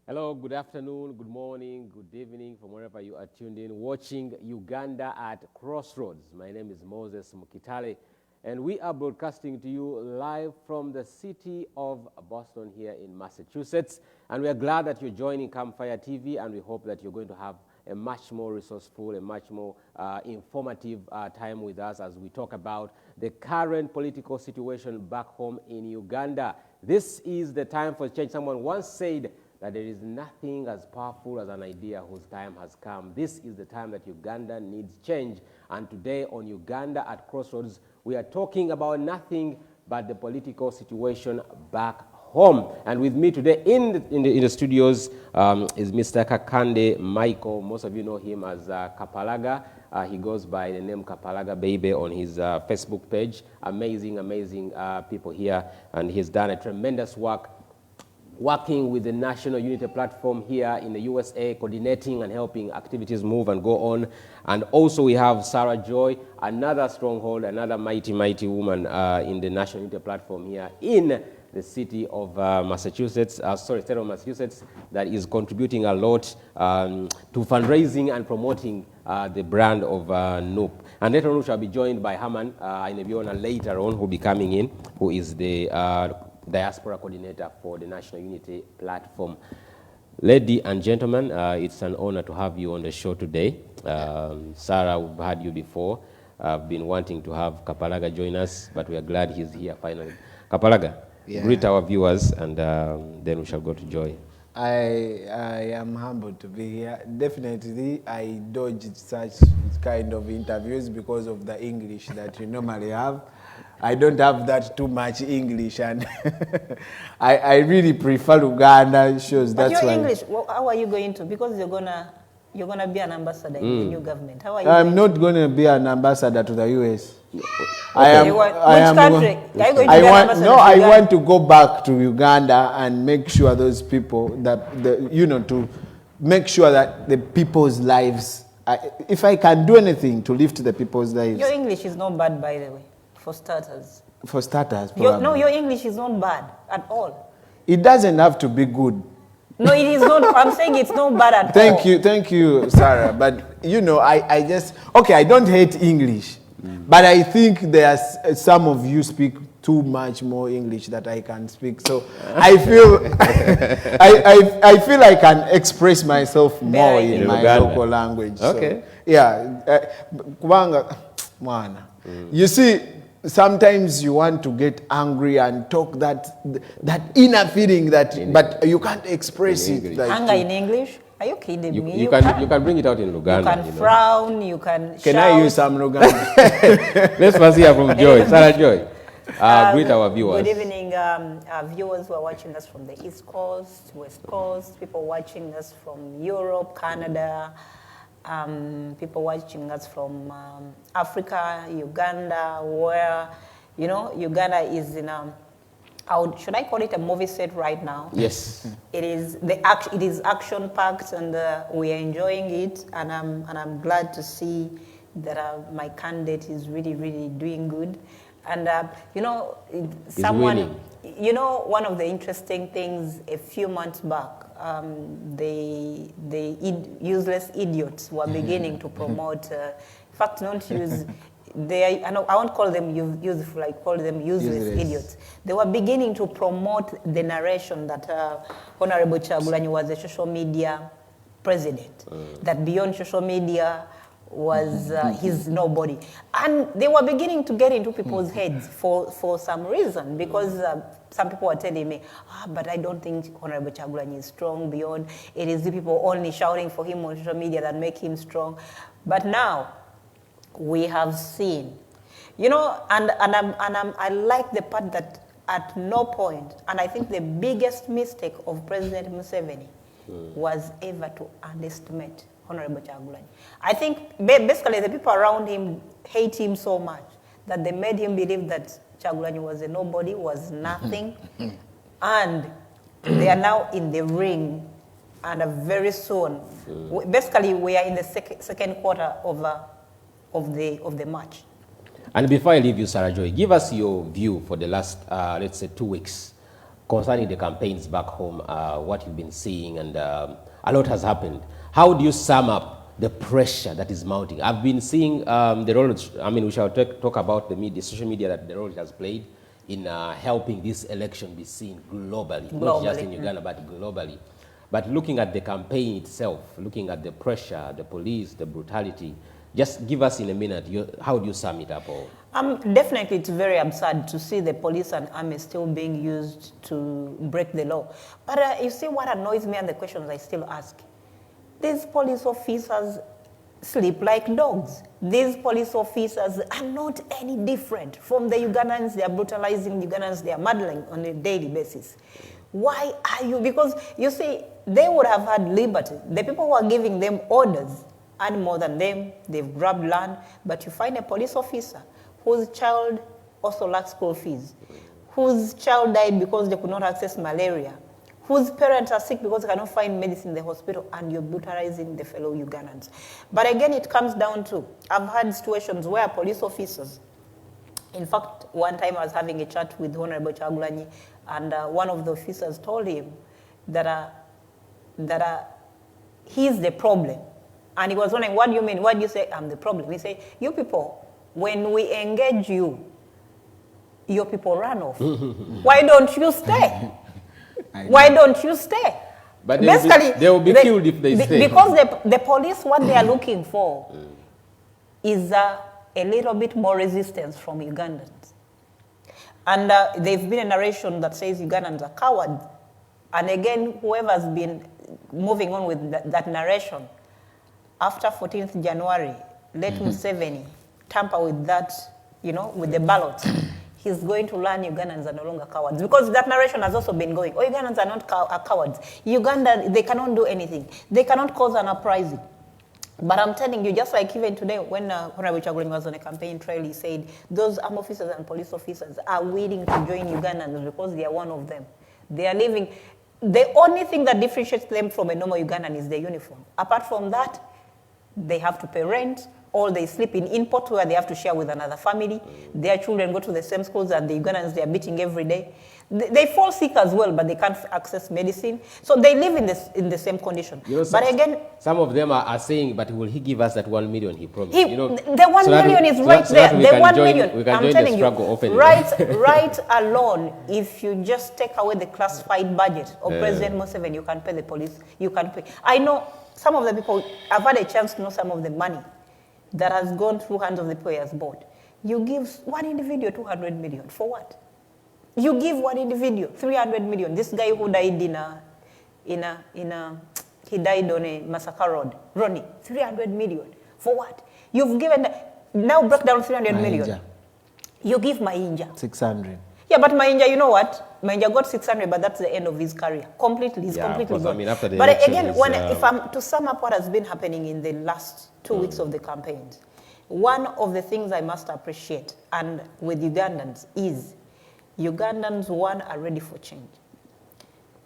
Hello, good afternoon, good morning, good evening from wherever you are tuned in, watching Uganda at Crossroads. My name is Moses Mukitale, and we are broadcasting to you live from the city of Boston here in Massachusetts. And we are glad that you're joining Campfire TV, and we hope that you're going to have a much more resourceful, a much more informative time with us as we talk about the current political situation back home in Uganda. This is the time for change. Someone once said that there is nothing as powerful as an idea whose time has come. This is the time that Uganda needs change. And today on Uganda at Crossroads, we are talking about nothing but the political situation back home. And with me today in the studios is Mr. Kakande Michael. Most of you know him as Kapalaga. He goes by the name Kapalaga Baby on his Facebook page. Amazing, amazing people here. And he's done a tremendous work working with the National Unity Platform here in the USA, coordinating and helping activities move and go on. And also we have Sarah Joy, another stronghold, another mighty, mighty woman in the National Unity Platform here in the city of Massachusetts, state of Massachusetts, that is contributing a lot to fundraising and promoting the brand of Noop. And later on we shall be joined by Haman Inebiona later on, who will be coming in, who is the Diaspora Coordinator for the National Unity Platform. Ladies and gentlemen, it's an honor to have you on the show today. Sarah, we've had you before. I've been wanting to have Kapalaga join us, but we are glad he's here finally. Kapalaga, greet our viewers, and then we shall go to Joy. I am humbled to be here. Definitely, I dodged such kind of interviews because of the English that you normally have. I don't have that too much English, and I really prefer Uganda shows. But that's your why. English, how are you going to? Because you're gonna be an ambassador in the new government. How are you? I'm not going to be an ambassador to the US. Okay. Which country? Are you going to be an ambassador to I Uganda? want to go back to Uganda and make sure those people that to make sure that the people's lives. If I can do anything to lift the people's lives. Your English is not bad, by the way. For starters. For starters, probably. No, your English is not bad at all. It doesn't have to be good. No, it is not. I'm saying it's not bad at all. Thank you, Sarah. But I just I don't hate English, but I think there's some of you speak too much more English that I can speak. So I feel I feel I can express myself more in my local language. Okay. So, you see. Sometimes you want to get angry and talk that inner feeling but you can't express it. Anger in English? Are you kidding me? You can bring it out in Luganda. You can frown, you can shout. Can I use some Luganda? Let's first hear from Joy. Sarah Joy, greet our viewers. Good evening, viewers who are watching us from the East Coast, West Coast, people watching us from Europe, Canada, people watching us from Africa, Uganda, where, Uganda is in should I call it a movie set right now? Yes. It is action-packed, and we are enjoying it, and I'm glad to see that my candidate is really, really doing good. And, winning. One of the interesting things a few months back, the useless idiots were beginning to promote, in fact, not use, I won't call them useful, I call them useless idiots. They were beginning to promote the narration that Honorable Kyagulanyi was a social media president, that beyond social media was he's nobody. And they were beginning to get into people's heads for some reason, because some people were telling me, but I don't think Honorable Kyagulanyi is strong beyond. It is the people only shouting for him on social media that make him strong. But now, we have seen, and I like the part that at no point, and I think the biggest mistake of President Museveni was ever to underestimate Honorable Kyagulanyi. I think basically the people around him hate him so much that they made him believe that Kyagulanyi was a nobody, was nothing, and they are now in the ring, and very soon, basically we are in the second quarter of the match. And before I leave you, Sarah Joy, give us your view for the last, let's say, 2 weeks concerning the campaigns back home, what you've been seeing, and a lot has happened. How do you sum up the pressure that is mounting? I've been seeing the role, I mean, we shall talk about the media, social media, that the role it has played in helping this election be seen globally, not just in Uganda, but globally. But looking at the campaign itself, looking at the pressure, the police, the brutality, just give us in a minute, how do you sum it up all? Definitely, it's very absurd to see the police and army still being used to break the law. But you see what annoys me and the questions I still ask. These police officers sleep like dogs. These police officers are not any different from the Ugandans. They are brutalizing Ugandans. They are murdering on a daily basis. Why are you? Because you see, they would have had liberty. The people who are giving them orders earn more than them. They've grabbed land. But you find a police officer whose child also lacks school fees, whose child died because they could not access malaria, whose parents are sick because they cannot find medicine in the hospital, and you're brutalizing the fellow Ugandans. But again, it comes down to, I've had situations where police officers, in fact, one time I was having a chat with Honorable Kyagulanyi, and one of the officers told him that he's the problem. And he was wondering, what do you mean? What do you say? I'm the problem. He said, you people, when we engage you, your people run off. Why don't you stay? Why don't you stay? But they will be killed if they stay. Because the police, what they are looking for is a little bit more resistance from Ugandans. And there's been a narration that says Ugandans are cowards. And again, whoever's been moving on with that narration, after 14th January, let Museveni tamper with that, with the ballot. He's going to learn Ugandans are no longer cowards. Because that narration has also been going. Oh, Ugandans are not cowards. Uganda, they cannot do anything. They cannot cause an uprising. But I'm telling you, just like even today, when Honorable Kyagulanyi was on a campaign trail, he said, those armed officers and police officers are willing to join Ugandans because they are one of them. They are living. The only thing that differentiates them from a normal Ugandan is their uniform. Apart from that, they have to pay rent, or they sleep in import where they have to share with another family. Their children go to the same schools and the Ugandans they are beating every day. They fall sick as well, but they can't access medicine. So they live in the same condition. But again, some of them are saying, but will he give us that 1 million he promised? The 1 million is right there. The 1 million, I'm telling you, right alone, if you just take away the classified budget of President Museveni, you can pay the police, you can pay. I know some of the people, I've had a chance to know some of the money that has gone through hands of the players board. You give one individual 200 million. For what? You give one individual 300 million. This guy who died he died on a massacre road. Ronnie, 300 million. For what? You've given, now break down 300 million. You give Mainja 600. Yeah, but Mainja, you know what? Mainja got 600, but that's the end of his career. Completely, he's completely gone. I mean, after the but again, if I'm to sum up what has been happening in the last 2 weeks of the campaigns, one of the things I must appreciate, and with Ugandans, is Ugandans, one, are ready for change.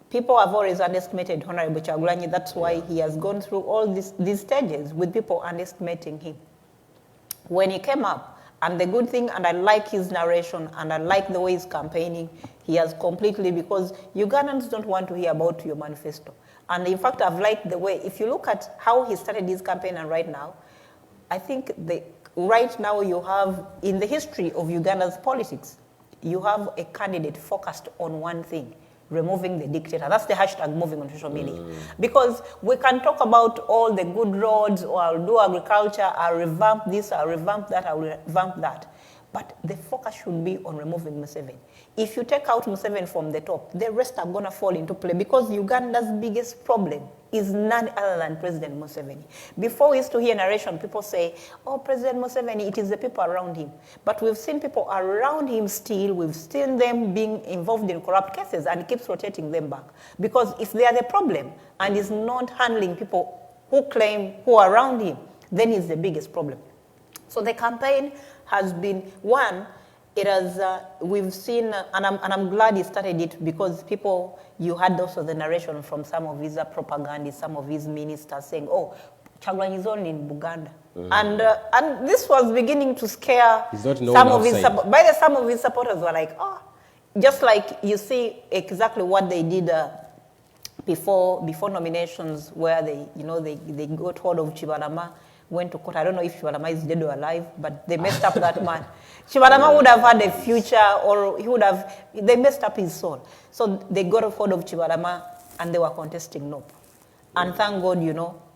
People have always underestimated Honorable Kyagulanyi. That's why he has gone through all these stages with people underestimating him. When he came up, and the good thing, and I like his narration, and I like the way he's campaigning, he has completely, because Ugandans don't want to hear about your manifesto. And in fact, I've liked the way, if you look at how he started his campaign and right now, I think right now you have, in the history of Uganda's politics, you have a candidate focused on one thing: removing the dictator. That's the hashtag moving on social media. Because we can talk about all the good roads, or I'll do agriculture, I'll revamp this, I'll revamp that, I'll revamp that. But the focus should be on removing Museveni. If you take out Museveni from the top, the rest are going to fall into play, because Uganda's biggest problem is none other than President Museveni. Before we used to hear narration, people say, oh, President Museveni, it is the people around him. But we've seen people around him still, we've seen them being involved in corrupt cases, and he keeps rotating them back. Because if they are the problem, and is not handling people who are around him, then he's the biggest problem. So the campaign has been, one, it has, we've seen, and I'm glad he started it, because you had also the narration from some of his propagandists, some of his ministers saying, oh, Kyagulanyi is only in Buganda. And this was beginning to scare some of his supporters were like, oh, just like you see exactly what they did before nominations, where they got hold of Chibalama, went to court. I don't know if Chibalama is dead or alive, but they messed up that man. Chibalama would have had a future, or they messed up his soul. So they got a hold of Chibalama, and they were contesting NOP. And thank God,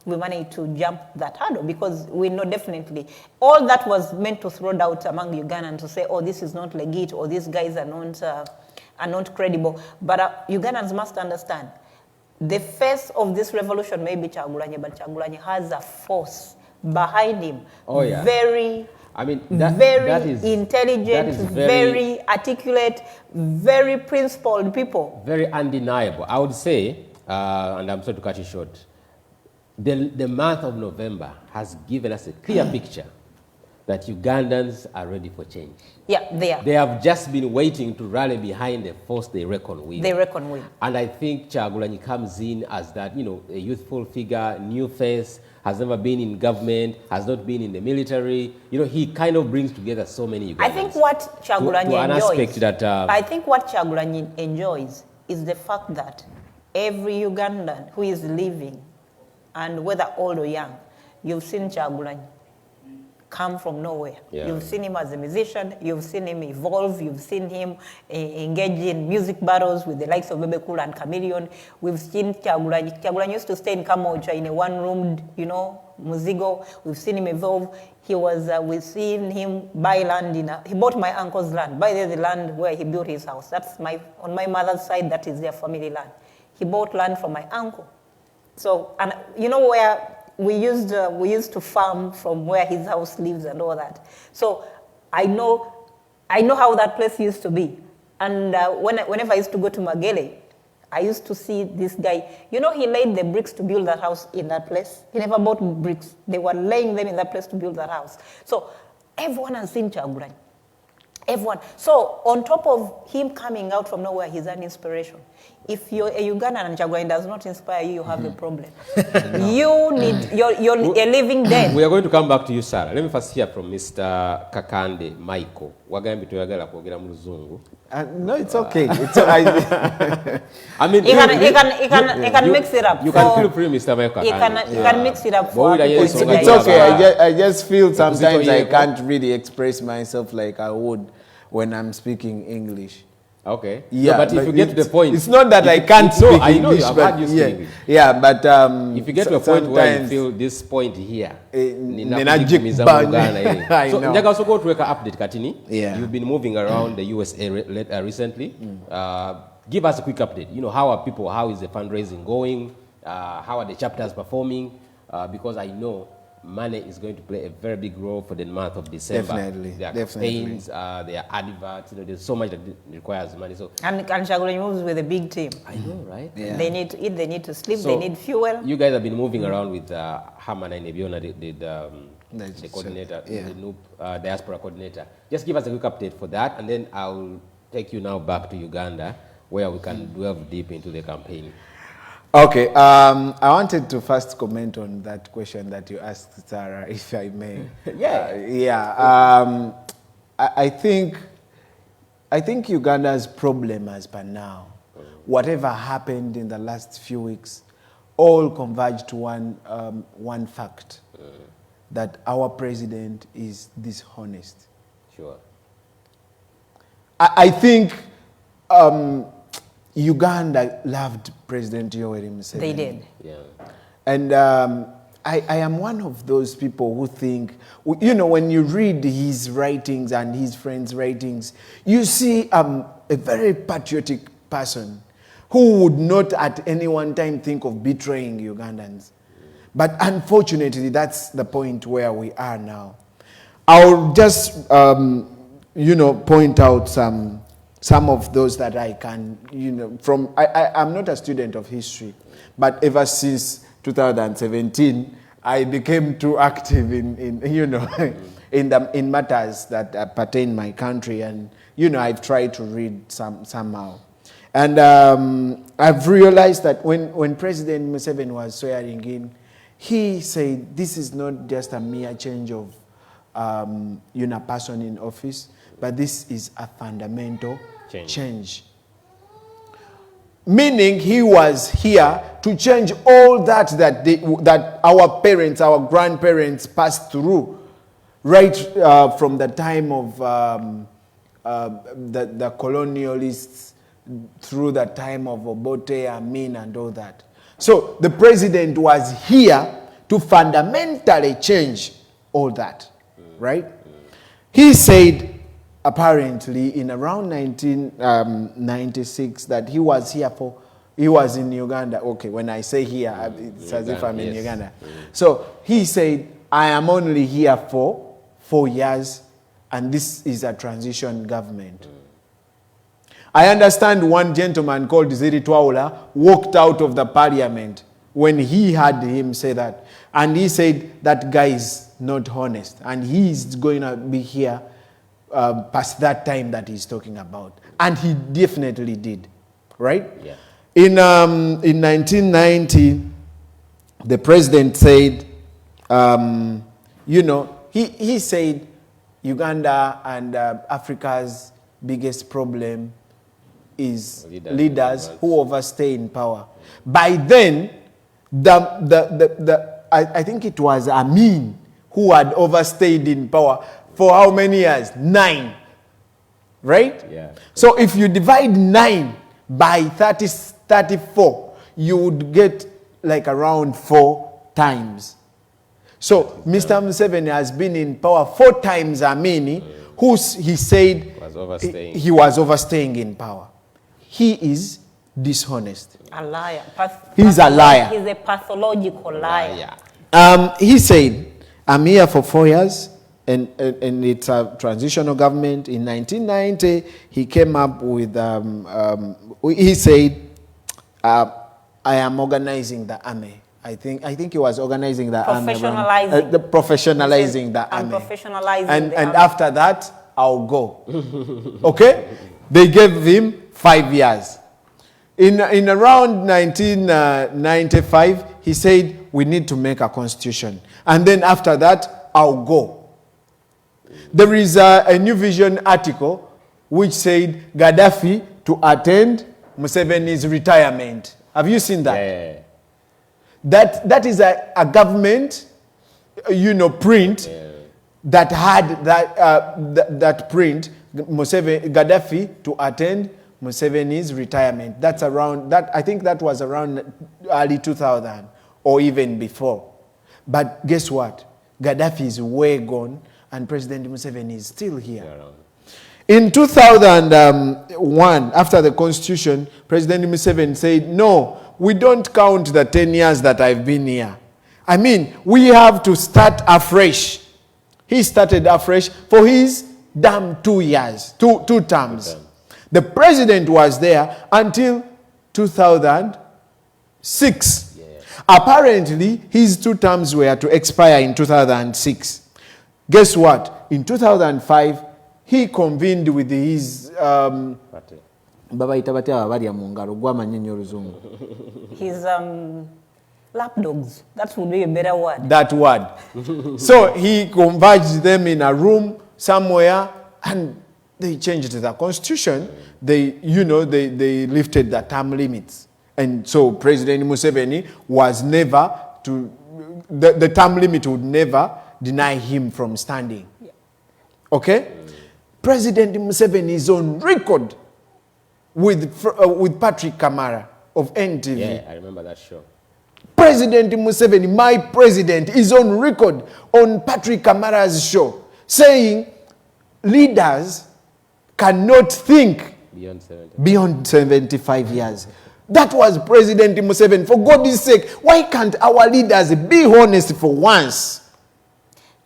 we managed to jump that hurdle, because we know definitely all that was meant to throw doubt among Ugandans to say, oh, this is not legit, or these guys are not credible. But Ugandans must understand, the face of this revolution may be Kyagulanyi, but Kyagulanyi has a force behind him. Oh, yeah. Very intelligent, very articulate, very principled people. Very undeniable. I would say, and I'm sorry to cut you short, the month of November has given us a clear picture that Ugandans are ready for change. Yeah, they are. They have just been waiting to rally behind the force they reckon with. They reckon with. And I think Kyagulanyi comes in as that, a youthful figure, new face, has never been in government, has not been in the military. He kind of brings together so many Ugandans. I think what Kyagulanyi enjoys, I think what Kyagulanyi enjoys is the fact that every Ugandan who is living, and whether old or young, you've seen Kyagulanyi come from nowhere. Yeah. You've seen him as a musician, you've seen him evolve, you've seen him engage in music battles with the likes of Bebe Cool and Chameleon. We've seen Kyagulanyi. Kyagulanyi used to stay in Kamocha in a one-roomed, Muzigo. We've seen him evolve. We've seen him buy land he bought my uncle's land. By the land where he built his house. That's on my mother's side, that is their family land. He bought land from my uncle. So, and where we used to farm from where his house lives and all that. So I know how that place used to be. And whenever I used to go to Magele, I used to see this guy. He laid the bricks to build that house in that place. He never bought bricks. They were laying them in that place to build that house. So everyone has seen Kyagulanyi. Everyone. So on top of him coming out from nowhere, he's an inspiration. If you're a Ugandan and Kyagulanyi does not inspire you, you have a problem. You're a living dead. We are going to come back to you, Sarah. Let me first hear from Mr. Kakande Michael. No, it's okay. I mean, he can mix it up. You can feel free, Mr. Michael. He can mix it up for it's okay. I just feel sometimes I can't really express myself like I would when I'm speaking English. Okay. Yeah, no, but if you get to the point, it's not that I can't speak English. I know you have had you speak English. Yeah, but if you get to a point where you feel this point here, so njaga also go to weka update Katini. Yeah. You've been moving around the USA recently. Give us a quick update. How are people? How is the fundraising going? How are the chapters performing? Because I know money is going to play a very big role for the month of December. Definitely. There are campaigns, there are adverts, there's so much that requires money. So and Kyagulanyi moves with a big team. I know, right? Yeah. They need to eat, they need to sleep, they need fuel. You guys have been moving around with Hamana Nebiona, the coordinator, the new diaspora coordinator. Just give us a quick update for that, and then I'll take you now back to Uganda, where we can delve deep into the campaign. Okay, I wanted to first comment on that question that you asked, Sarah, if I may. I think Uganda's problem as per now, whatever happened in the last few weeks, all converge to one fact, that our president is dishonest. Sure. I think Uganda loved President Yoweri Museveni. They did. Yeah. And I am one of those people who think, when you read his writings and his friends' writings, you see a very patriotic person who would not at any one time think of betraying Ugandans. But unfortunately, that's the point where we are now. I'll just, point out some of those that I can, I'm not a student of history, but ever since 2017, I became too active in matters that pertain my country, and I've tried to read somehow, and I've realized that when President Museveni was swearing in, he said this is not just a mere change of person in office, but this is a fundamental change. Meaning he was here to change all that our parents, our grandparents passed through, right from the time of the colonialists through the time of Obote, Amin, and all that. So the president was here to fundamentally change all that, right? He said, apparently, in around 1996, that he was in Uganda. Okay, when I say here, it's as if I'm in Uganda. So he said, I am only here for 4 years, and this is a transition government. I understand one gentleman called Ziri Twaula walked out of the parliament when he heard him say that. And he said, that guy is not honest. And he is going to be here past that time that he's talking about. And he definitely did. Right? Yeah. In 1990, the president said, he said Uganda and Africa's biggest problem is leaders who overstay in power. By then, I think it was Amin who had overstayed in power for how many years? 9. Right? Yeah. So if you divide 9 by 34, you would get like around 4 times. So Mr. Museveni has been in power 4 times Amini, who he said he was overstaying in power. He is dishonest. A liar. He's a liar. He's a pathological liar. He said, I'm here for 4 years, and it's a transitional government. In 1990, he came up with, he said, I am organizing the army. I think he was organizing the army. Professionalizing the army. Professionalizing and after that, I'll go. Okay? They gave him 5 years. In around 1995, he said, we need to make a constitution. And then after that, I'll go. There is a New Vision article which said Gaddafi to attend Museveni's retirement. Have you seen that? Yeah. That is a government, print that had that print, Gaddafi to attend Museveni's retirement. That's around that. I think that was around early 2000 or even before. But guess what? Gaddafi is way gone, and President Museveni is still here. In 2001, after the constitution, President Museveni said, no, we don't count the 10 years that I've been here. I mean, we have to start afresh. He started afresh for his damn 2 years, two terms. The president was there until 2006. Yeah. Apparently, his 2 terms were to expire in 2006. Guess what? In 2005, he convened with his... his lapdogs. That would be a better word. That word. So he converged them in a room somewhere, and they changed the constitution. They lifted the term limits. And so President Museveni was never to... The term limit would never deny him from standing. Yeah. Okay? President Museveni is on record with Patrick Kamara of NTV. Yeah, I remember that show. President Museveni, my president, is on record on Patrick Kamara's show saying leaders cannot think beyond 75 years. That was President Museveni. For God's sake, why can't our leaders be honest for once?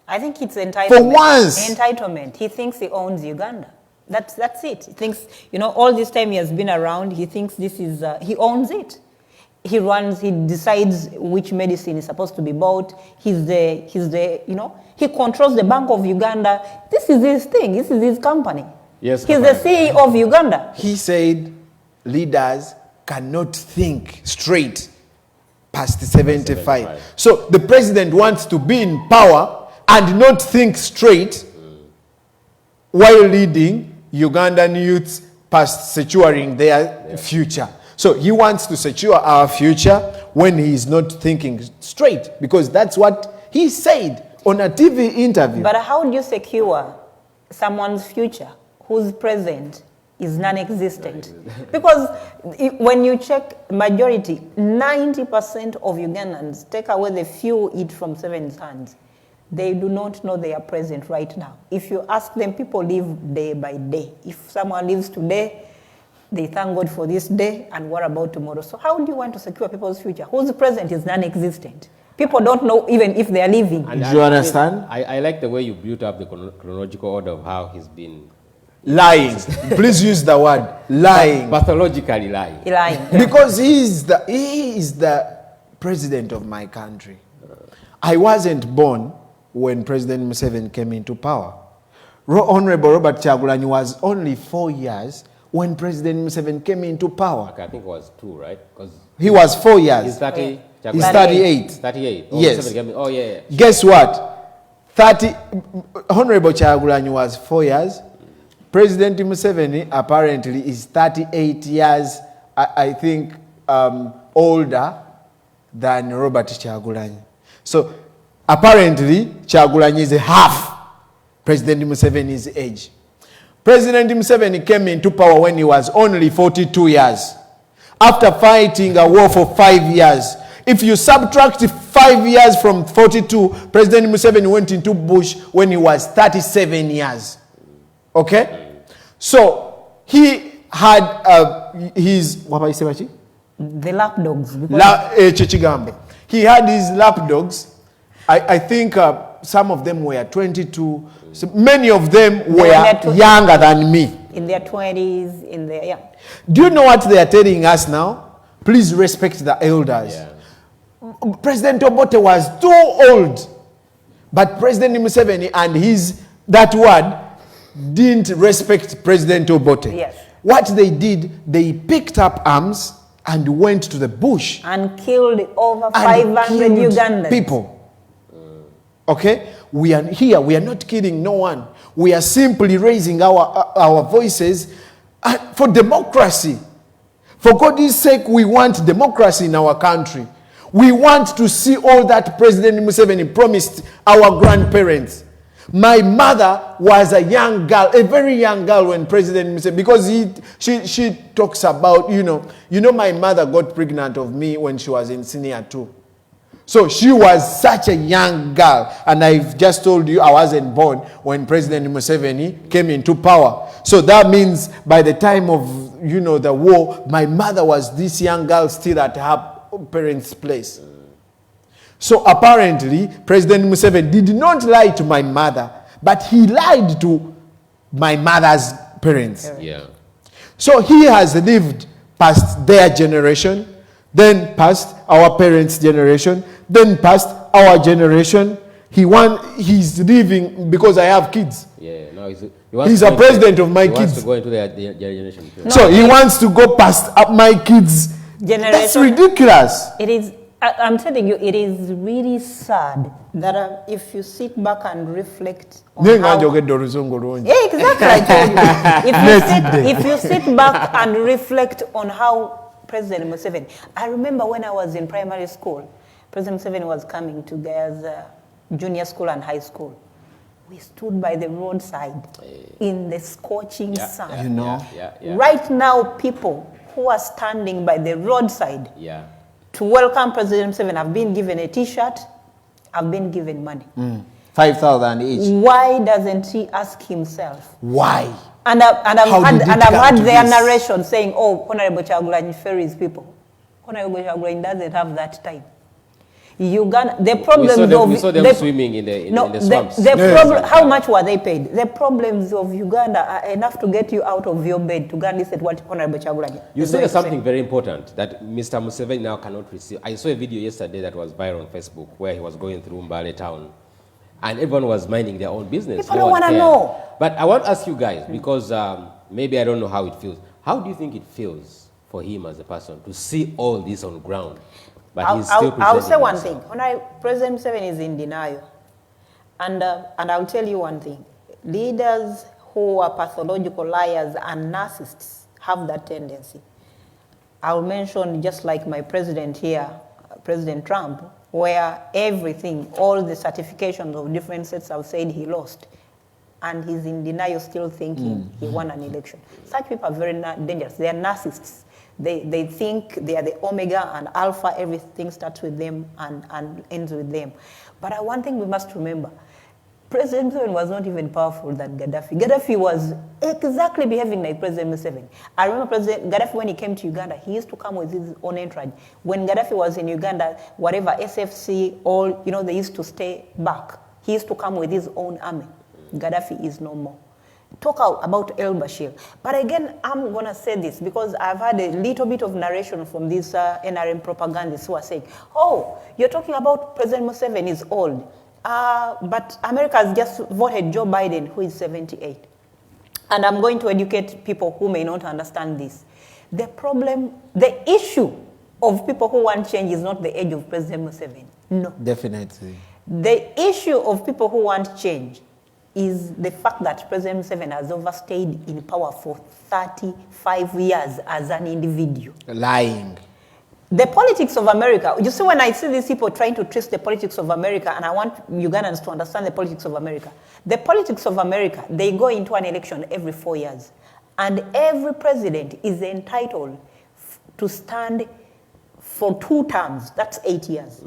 I think it's entitlement. For once. Entitlement. He thinks he owns Uganda. That's it. He thinks, all this time he has been around, he thinks this is, he owns it. He decides which medicine is supposed to be bought. He controls the Bank of Uganda. This is his thing. This is his company. Yes. He's the CEO of Uganda. He said leaders cannot think straight past 75. So the president wants to be in power and not think straight while leading Ugandan youths past securing their future. So he wants to secure our future when he is not thinking straight, because that's what he said on a TV interview. But how do you secure someone's future whose present is non-existent? Because when you check majority, 90% of Ugandans, take away the few eat from seven hands, they do not know they are present right now. If you ask them, people live day by day. If someone lives today, they thank God for this day, and what about tomorrow? So how do you want to secure people's future whose present is non-existent? People don't know even if they are living. Do you understand? I like the way you built up the chronological order of how he's been lying. Please use the word lying. Pathologically lying. Because he is the president of my country. I wasn't born when President Museveni came into power. Honorable Robert Kyagulanyi was only 4 years when President Museveni came into power. Okay, I think it was 2, right? Because he was 4 years. He's 30. Yeah. He's 38. 38. Oh, yes. Oh, yeah. Guess what? Honorable Kyagulanyi was 4 years. President Museveni apparently is 38 years, I think, older than Robert Kyagulanyi. So apparently, Kyagulanyi is half President Museveni's age. President Museveni came into power when he was only 42 years. After fighting a war for 5 years. If you subtract 5 years from 42, President Museveni went into bush when he was 37 years. Okay? So, he had his... What you say? The lapdogs. He had his lapdogs. I think some of them were 22. So many of them were younger than me. In their 20s, in their... Yeah. Do you know what they are telling us now? Please respect the elders. Yeah. President Obote was too old. But President Museveni and that word didn't respect President Obote. Yes. What they did, they picked up arms and went to the bush. And killed over 500 Ugandans. People. Okay? We are here. We are not killing no one. We are simply raising our voices for democracy. For God's sake, we want democracy in our country. We want to see all that President Museveni promised our grandparents. My mother was a young girl, a very young girl when President Museveni, because she talks about, you know, my mother got pregnant of me when she was in senior 2. So she was such a young girl, and I've just told you I wasn't born when President Museveni came into power. So that means by the time of, the war, my mother was this young girl still at her parents' place. So apparently, President Museveni did not lie to my mother, but he lied to my mother's parents. Yeah. So he has lived past their generation, then past our parents' generation, then past our generation. He's living because I have kids. Yeah, no, he's a president of my kids. He wants to go into their generation. No, so he wants to go past my kids' generation. That's ridiculous. It is. I'm telling you, it is really sad that if you sit back and reflect on how... Yeah, exactly, I told you. If you sit back and reflect on how President Museveni... I remember when I was in primary school, President Museveni was coming to girls' junior school and high school. We stood by the roadside in the scorching sun. Right now, people who are standing by the roadside... to welcome President Museveni, I've been given a T-shirt, I've been given money. 5,000 each. Why doesn't he ask himself? Why? And I've had their narration saying, oh, Honorable Kyagulanyi ferries people. Honorable Kyagulanyi doesn't have that time. Uganda, the problems we saw them swimming in the swamps. How much were they paid? The problems of Uganda are enough to get you out of your bed to go and listen to what Honorable Kyagulanyi. You said something very important that Mr. Museveni now cannot receive. I saw a video yesterday that was viral on Facebook where he was going through Mbale town and everyone was minding their own business. People don't want to know. But I want to ask you guys, because maybe I don't know how it feels. How do you think it feels for him as a person to see all this on ground? But I'll say one thing. When President Museveni is in denial. And I'll tell you one thing. Leaders who are pathological liars and narcissists have that tendency. I'll mention, just like my president here, President Trump, where everything, all the certifications of different states have said he lost. And he's in denial, still thinking he won an election. Such people are very dangerous. They are narcissists. They think they are the omega and alpha. Everything starts with them and ends with them. But one thing we must remember, President Museveni was not even powerful than Gaddafi. Gaddafi was exactly behaving like President Museveni. I remember President Gaddafi, when he came to Uganda, he used to come with his own entourage. When Gaddafi was in Uganda, whatever SFC, all, they used to stay back. He used to come with his own army. Gaddafi is no more. Talk about el-Bashir. But again, I'm going to say this because I've had a little bit of narration from these NRM propagandists who are saying, oh, you're talking about President Museveni is old. But America has just voted Joe Biden, who is 78. And I'm going to educate people who may not understand this. The issue of people who want change is not the age of President Museveni. No. Definitely. The issue of people who want change is the fact that President Museveni has overstayed in power for 35 years as an individual. Lying. The politics of America, you see, when I see these people trying to trace the politics of America, and I want Ugandans to understand the politics of America, the politics of America, they go into an election every 4 years. And every president is entitled to stand for 2 terms. That's 8 years.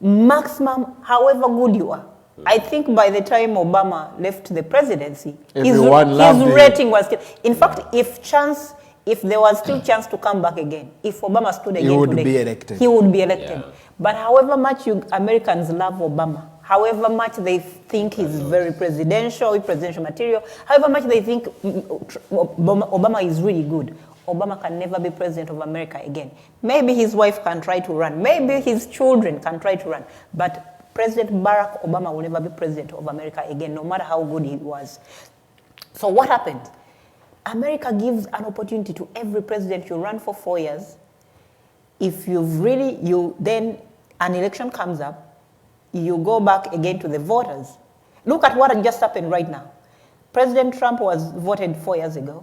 Maximum, however good you are. I think by the time Obama left the presidency, his rating was still. In fact, if there was still chance to come back again, if Obama stood again today, he would be elected. Yeah. But however much Americans love Obama, however much they think he's very presidential material, however much they think Obama is really good, Obama can never be president of America again. Maybe his wife can try to run. Maybe his children can try to run. But President Barack Obama will never be president of America again, no matter how good he was. So what happened? America gives an opportunity to every president. You run for 4 years. If then an election comes up, you go back again to the voters. Look at what just happened right now. President Trump was voted 4 years ago.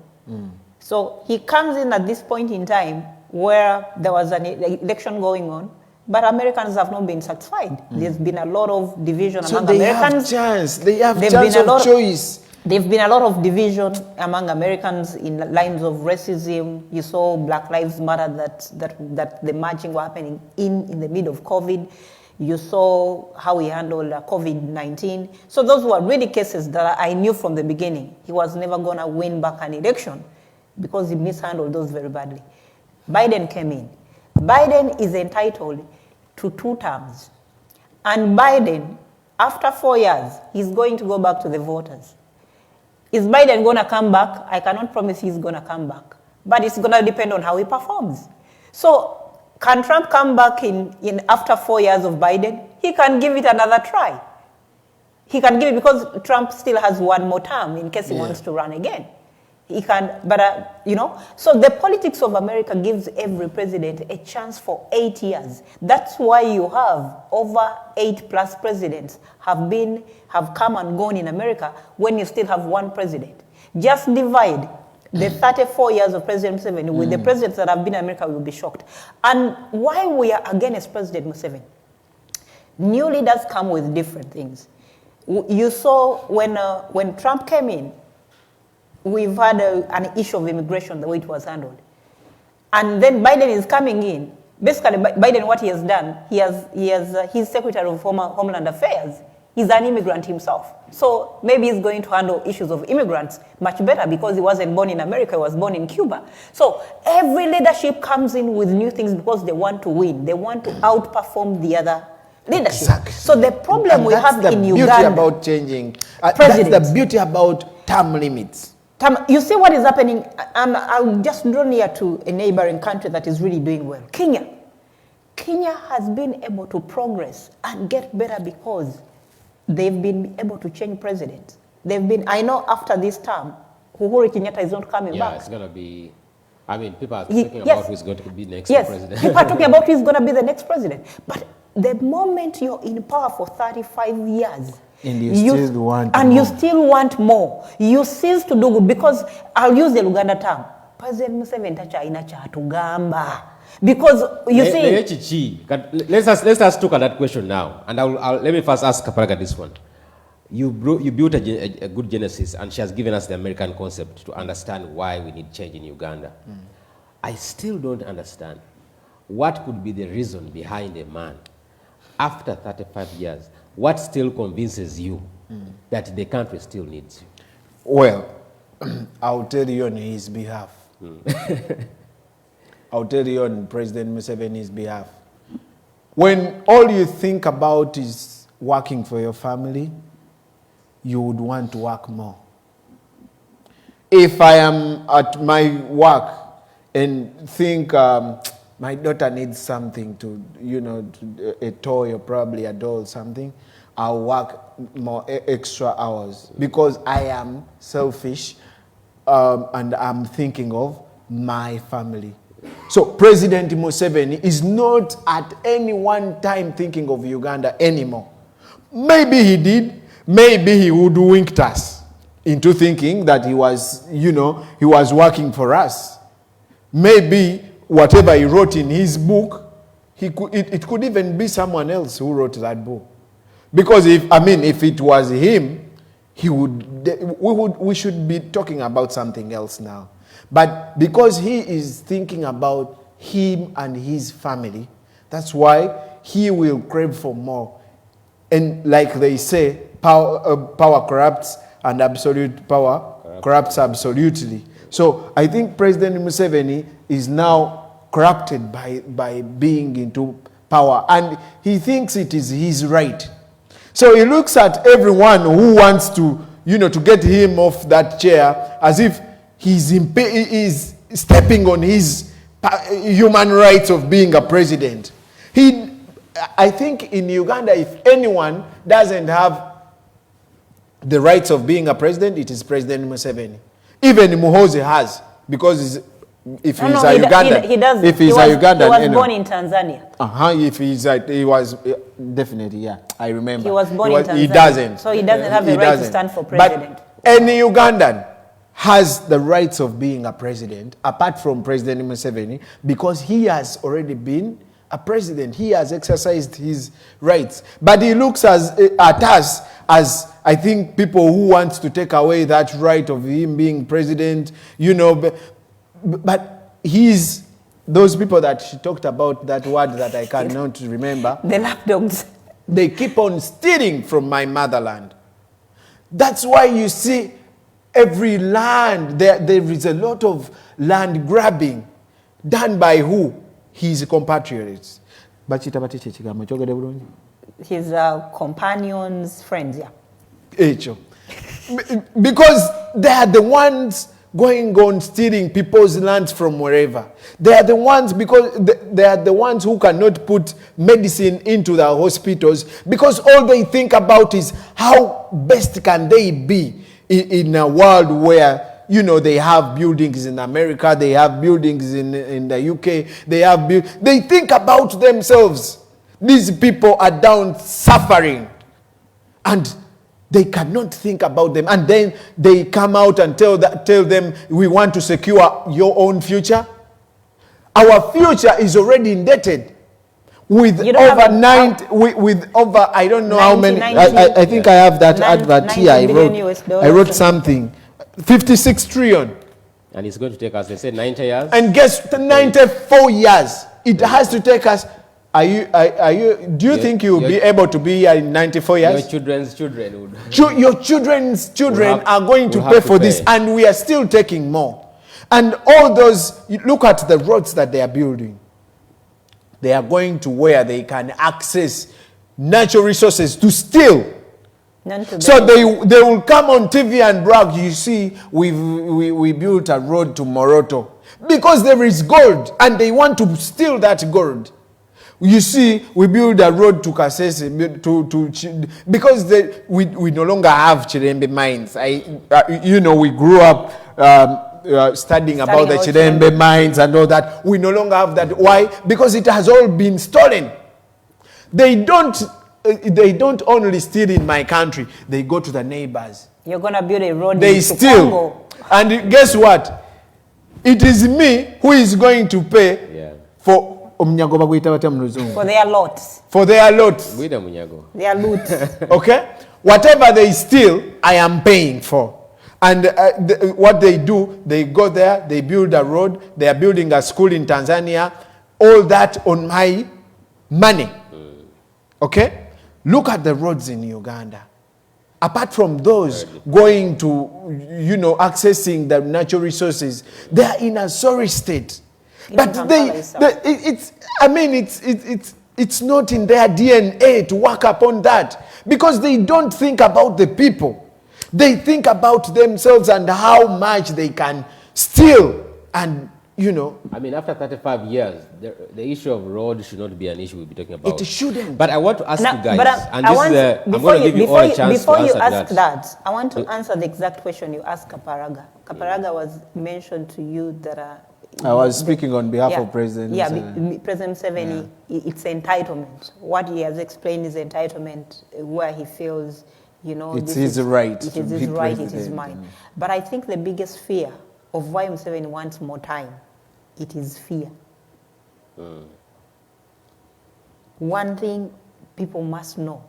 So he comes in at this point in time where there was an election going on, but Americans have not been satisfied. There's been a lot of division among Americans. They have chance of choice. There've been a lot of division among Americans in lines of racism. You saw Black Lives Matter that the marching were happening in the middle of COVID. You saw how he handled COVID-19. So those were really cases that I knew from the beginning. He was never going to win back an election because he mishandled those very badly. Biden came in. Biden is entitled to 2 terms. And Biden, after 4 years, he's going to go back to the voters. Is Biden going to come back? I cannot promise he's going to come back. But it's going to depend on how he performs. So can Trump come back in after 4 years of Biden? He can give it another try. He can give it because Trump still has 1 more term in case he wants to run again. He can, but so the politics of America gives every president a chance for 8 years. That's why you have over 8+ presidents have come and gone in America when you still have 1 president. Just divide the 34 years of President Museveni with the presidents that have been in America, will be shocked. And why we are against President Museveni? New leaders come with different things. You saw when Trump came in, we've had an issue of immigration, the way it was handled. And then Biden is coming in. Basically, Biden, what he has done, he has his Secretary of Homeland Affairs. He's an immigrant himself. So maybe he's going to handle issues of immigrants much better because he wasn't born in America, he was born in Cuba. So every leadership comes in with new things because they want to win. They want to outperform the other leadership. Exactly. So the problem we have in Uganda... That's the beauty about changing. That's the beauty about term limits. You see what is happening, and I'll just draw near to a neighboring country that is really doing well, Kenya. Kenya has been able to progress and get better because they've been able to change presidents. I know after this term, Uhuru Kenyatta is not coming back. Yeah, it's going to be, people are talking about who's going to be next president. People are talking about who's going to be the next president. But the moment you're in power for 35 years, And you still want and more. you still want more. You cease to do good because I'll use the Luganda term. President Museveni tachaina chatugamba. Because you see, let's us talk on that question now, and let me first ask Kaparaga this one. You built a good genesis, and she has given us the American concept to understand why we need change in Uganda. I still don't understand what could be the reason behind a man after 35 years. What still convinces you that the country still needs you? Well, I'll tell you on his behalf. I'll tell you on President Museveni's behalf. When all you think about is working for your family, you would want to work more. If I am at my work and think my daughter needs something to, a toy or probably a doll or something, I'll work more extra hours because I am selfish and I'm thinking of my family. So President Museveni is not at any one time thinking of Uganda anymore. Maybe he did. Maybe he would winked us into thinking that he was, he was working for us. Maybe whatever he wrote in his book, it could even be someone else who wrote that book. Because if it was him, we should be talking about something else now. But because he is thinking about him and his family, that's why he will crave for more. And like they say, power corrupts and absolute power corrupts absolutely. So I think President Museveni is now corrupted by being into power. And he thinks it is his right. So he looks at everyone who wants to, to get him off that chair as if he's stepping on his human rights of being a president. I think in Uganda, if anyone doesn't have the rights of being a president, it is President Museveni. Even Muwonge has, because if he's a Ugandan, he does. If he's a Ugandan, he was born in Tanzania. If he was definitely, yeah, I remember. He was born in Tanzania. He doesn't. So he doesn't have the right to stand for president. But any Ugandan has the rights of being a president, apart from President Museveni, because he has already been a president. He has exercised his rights. But he looks at us as, I think, people who want to take away that right of him being president, but he's those people that she talked about, that word that I cannot remember. The lapdogs. They keep on stealing from my motherland. That's why you see every land, there is a lot of land grabbing done by who? His compatriots. His companions, friends, yeah. Because they are the ones going on stealing people's lands from wherever. They are the ones, because they are the ones who cannot put medicine into the hospitals, because all they think about is how best can they be in a world where, they have buildings in America, they have buildings in the UK, they think about themselves. These people are down suffering, and they cannot think about them. And then they come out and tell them, we want to secure your own future. Our future is already indebted with over 90, with over, I don't know 90, how many, 90, I think I have that advert here. I wrote something. 56 trillion. And it's going to take us, they said, 90 years? And guess 94 years. It has to take us. Do you think you'll be able to be here in 94 years? Your children's children would. Your children's children are going to pay for this, and we are still taking more. And all those, look at the roads that they are building. They are going to where they can access natural resources to steal. So they will come on TV and brag, you see, we built a road to Moroto. Because there is gold, and they want to steal that gold. You see, we build a road to Kasese, because we no longer have Chirembe mines. We grew up studying about the Chirembe mines and all that. We no longer have that. Why? Because it has all been stolen. They don't they don't only steal in my country, they go to the neighbors. You're going to build a road They into steal. Congo. And guess what? It is me who is going to pay for their lots. For their lots. Their loot. Okay? Whatever they steal, I am paying for. And what they do, they go there, they build a road, they are building a school in Tanzania, all that on my money. Okay? Look at the roads in Uganda. Apart from those going to, accessing the natural resources, they are in a sorry state. But it's not in their DNA to work upon that, because they don't think about the people. They think about themselves and how much they can steal and, after 35 years, the issue of road should not be an issue we'll be talking about. It shouldn't. But I want to ask you guys, I'm going to give you all a chance to answer before you ask that, I want to answer the exact question you asked Kaparaga. Kaparaga was mentioned to you that... I was speaking on behalf of President. Yeah, President Museveni, it's entitlement. What he has explained is entitlement, where he feels, it's his right. It is his right, it is mine. But I think the biggest fear of why Museveni wants more time, it is fear. One thing people must know,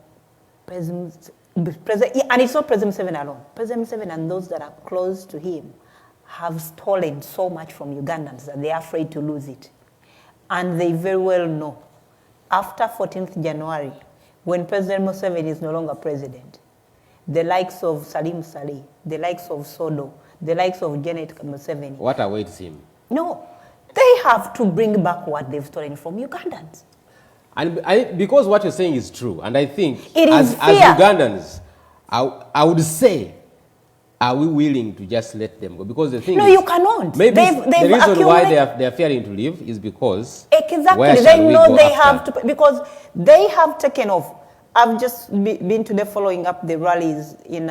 and it's not President Museveni alone. President Museveni and those that are close to him have stolen so much from Ugandans that they are afraid to lose it. And they very well know, after 14th January, when President Museveni is no longer president, the likes of Salim Saleh, the likes of Sodo, the likes of Janet Museveni. What awaits him? No, they have to bring back what they've stolen from Ugandans. And because what you're saying is true, and I think as Ugandans, I would say, are we willing to just let them go? Because the thing is, you cannot. Maybe the reason why they are fearing to leave is because exactly they know they have to, because they have taken off. I've just been today following up the rallies in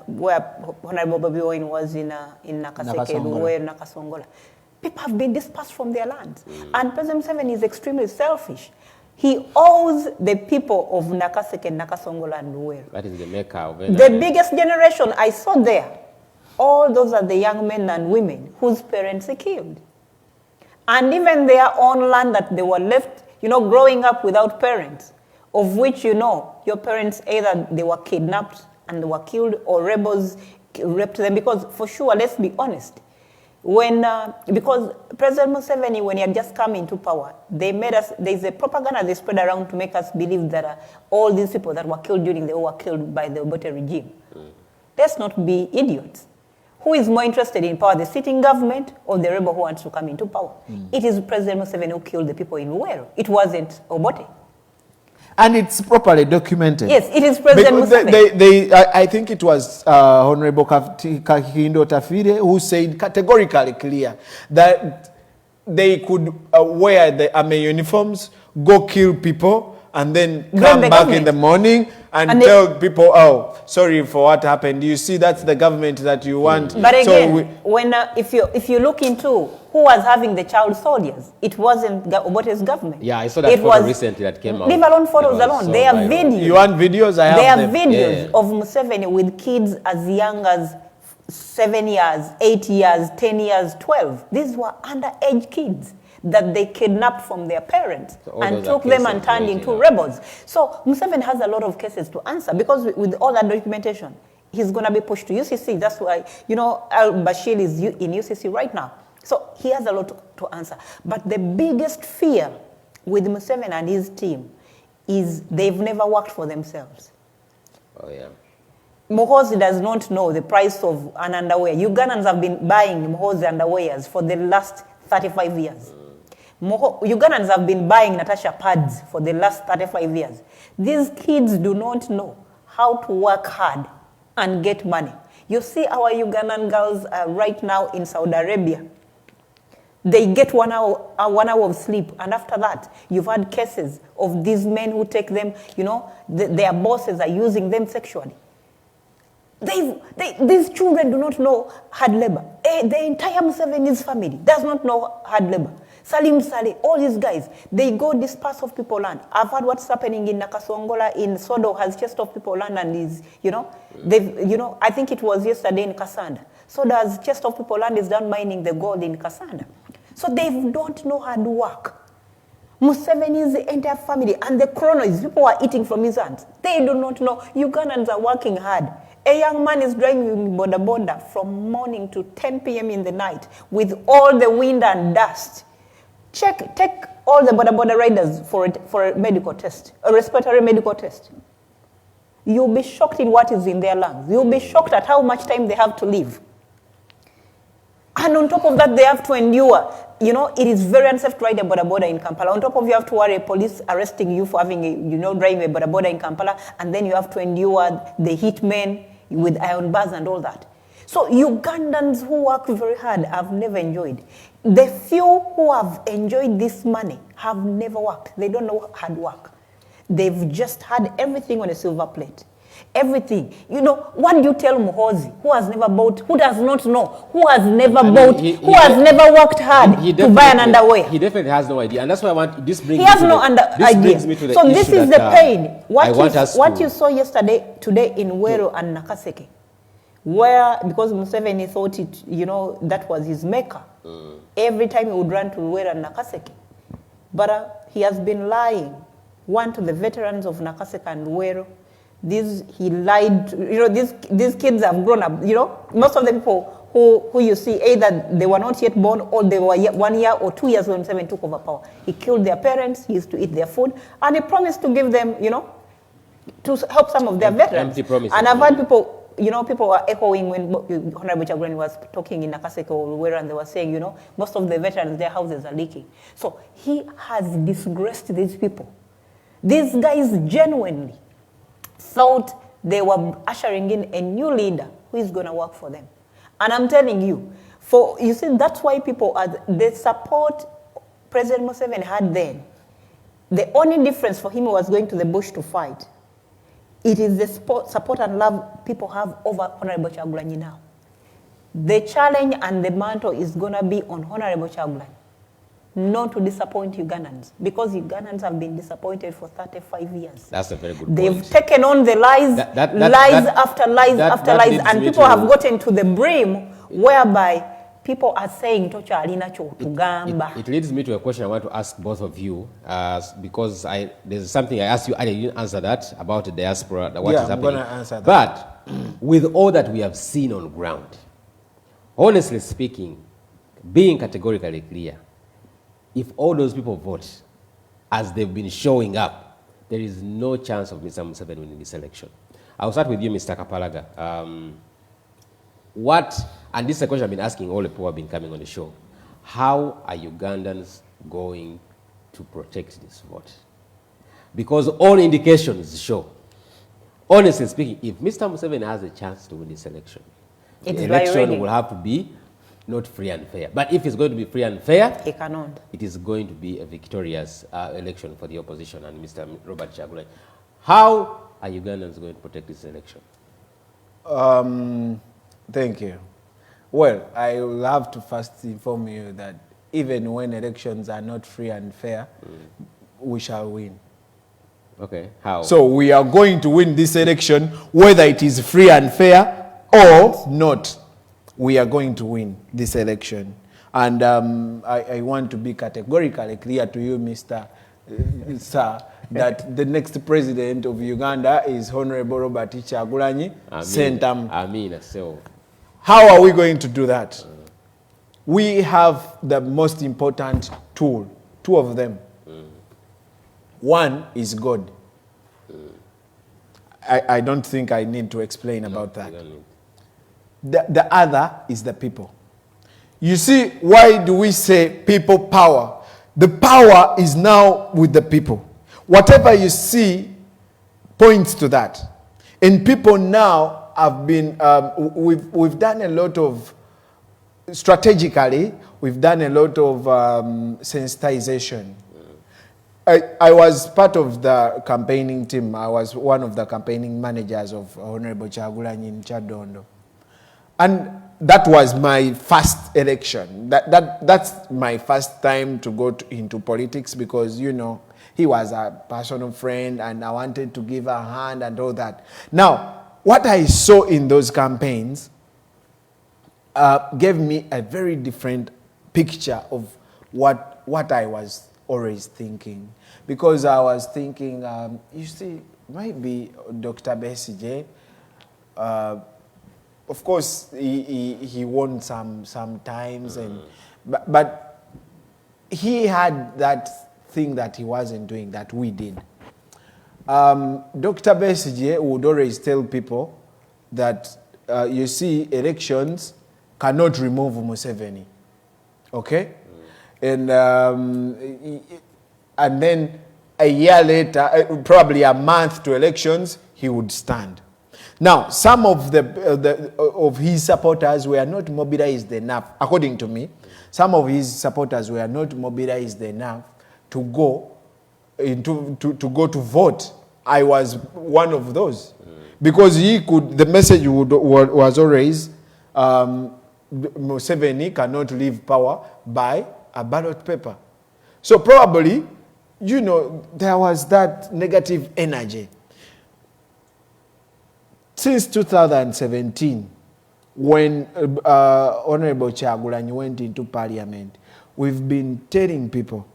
where Honorable Bobiwine was in Nakasongola. People have been dispersed from their lands, and President Museveni is extremely selfish. He owes the people of Nakaseke, Nakasongola, and Luweero. That is the maker of the biggest generation I saw there. All those are the young men and women whose parents are killed. And even their own land that they were left, growing up without parents, of which, your parents either they were kidnapped and they were killed, or rebels raped them. Because for sure, let's be honest, because President Museveni, when he had just come into power, there's a propaganda they spread around to make us believe that all these people that were killed during the war were killed by the Obote regime. Let's not be idiots. Who is more interested in power, the sitting government or the rebel who wants to come into power? It is President Museveni who killed the people in Luweero. It wasn't Obote. And it's properly documented. Yes, it is President Museveni. I think it was Honorable Kahindo Tafire who said categorically clear that they could wear the army uniforms, go kill people, and then come back in the morning and tell people, oh, sorry for what happened. You see, that's the government that you want. But again, if you look into who was having the child soldiers, it wasn't Obote's government. Yeah, I saw that photo recently that came out. Leave alone photos alone. They are videos. You want videos? I have them. They are videos of Museveni with kids as young as 7 years, 8 years, 10 years, 12. These were underage kids that they kidnapped from their parents and took them and turned into rebels. So Museveni has a lot of cases to answer, because with all that documentation, he's going to be pushed to UCC. That's why, al-Bashir is in UCC right now. So he has a lot to answer. But the biggest fear with Museveni and his team is they've never worked for themselves. Oh, yeah. Muhoozi does not know the price of an underwear. Ugandans have been buying Muhoozi underwears for the last 35 years. Ugandans have been buying Natasha pads for the last 35 years. These kids do not know how to work hard and get money. You see our Ugandan girls right now in Saudi Arabia. They get 1 hour of sleep, and after that, you've had cases of these men who take them, their bosses are using them sexually. These children do not know hard labor. The entire Museveni's family does not know hard labor. Salim Saleh, all these guys, they go disperse of people land. I've heard what's happening in Nakasongola, in Sodo has chest of people land and is, I think it was yesterday in Kasanda. Sodo has chest of people land is done mining the gold in Kasanda. So they don't know how to work. Museveni's entire family and the chronos, people are eating from his hands. They do not know. Ugandans are working hard. A young man is driving boda from morning to 10 p.m. in the night with all the wind and dust. Take all the boda riders for a medical test, a respiratory medical test. You'll be shocked in what is in their lungs. You'll be shocked at how much time they have to live. And on top of that, they have to endure. It is very unsafe to ride a boda in Kampala. On top of you have to worry police arresting you for having driving a boda in Kampala, and then you have to endure the hitmen with iron bars and all that. So Ugandans who work very hard have never enjoyed. The few who have enjoyed this money have never worked. They don't know hard work. They've just had everything on a silver plate. Everything. What do you tell Muhozi, who has never bought, who does not know, who has never bought, who has never worked hard to buy an underwear? He definitely has no idea. And that's why I want, this brings he has no idea. So this is the pain. What you saw today in Wero and Nakaseke, where, because Museveni thought that was his maker. Every time he would run to Wero and Nakaseke. But he has been lying. One, to the veterans of Nakaseke and Wero. He lied. These kids have grown up. Most of the people who you see, either they were not yet born or they were 1 year or 2 years when Museveni took over power. He killed their parents. He used to eat their food, and he promised to give them, to help some of their veterans. Empty promises. And I've heard people, people were echoing when Honorable Chagulanyi was talking in Nakaseke or Wero, and they were saying, most of the veterans, their houses are leaking. So he has disgraced these people. These guys genuinely thought they were ushering in a new leader who is going to work for them. And I'm telling you, that's why the support President Museveni had then, the only difference for him was going to the bush to fight. It is the support and love people have over Honorable Chagulanyi now. The challenge and the mantle is going to be on Honorable Chagulanyi, not to disappoint Ugandans, because Ugandans have been disappointed for 35 years. That's a very good point. They've taken on the lies, lies after lies, and people have gotten to the brim whereby people are saying, Tocha alina chotugamba. It leads me to a question I want to ask both of you, because there's something I asked you earlier, you didn't answer that, about the diaspora, what is happening. I'm going to answer that. But with all that we have seen on ground, honestly speaking, being categorically clear, if all those people vote as they've been showing up, there is no chance of Mr. Museveni winning this election. I'll start with you, Mr. Kapalaga. And this is a question I've been asking all the people who have been coming on the show. How are Ugandans going to protect this vote? Because all indications show, honestly speaking, if Mr. Museveni has a chance to win this election, the election will have to be not free and fair. But if it's going to be free and fair, he cannot. It is going to be a victorious election for the opposition and Mr. Robert Chagulanyi. How are Ugandans going to protect this election? Thank you. Well, I will have to first inform you that even when elections are not free and fair, we shall win. Okay, how? So we are going to win this election, whether it is free and fair or not. We are going to win this election. And I want to be categorically clear to you, Mr. Sir, that the next president of Uganda is Honorable Robert Chagulanyi. Amen. So, how are we going to do that? We have the most important tool, two of them. One is God. I don't think I need to explain about that. The other is the people. You see, why do we say people power? The power is now with the people. Whatever you see points to that. And people now have been, we've done a lot of, strategically, we've done a lot of sensitization. I was part of the campaigning team. I was one of the campaigning managers of Honorable Chagulanyi in Chadondo. And that was my first election. That's my first time to go into politics because, you know, he was a personal friend and I wanted to give a hand and all that. Now, what I saw in those campaigns gave me a very different picture of what I was always thinking. Because I was thinking, you see, maybe Dr. Besigye, of course, he won sometimes, but he had that thing that he wasn't doing that we did. Dr. Besigye would always tell people that, you see, elections cannot remove Museveni, okay? And then a year later, probably a month to elections, he would stand. Now, some of of his supporters were not mobilized enough, according to me. Some of his supporters were not mobilized enough to go to vote. I was one of those, because the message was always Museveni cannot leave power by a ballot paper. So probably, you know, there was that negative energy. Since 2017, when Honorable Kyagulanyi went into parliament, we've been telling people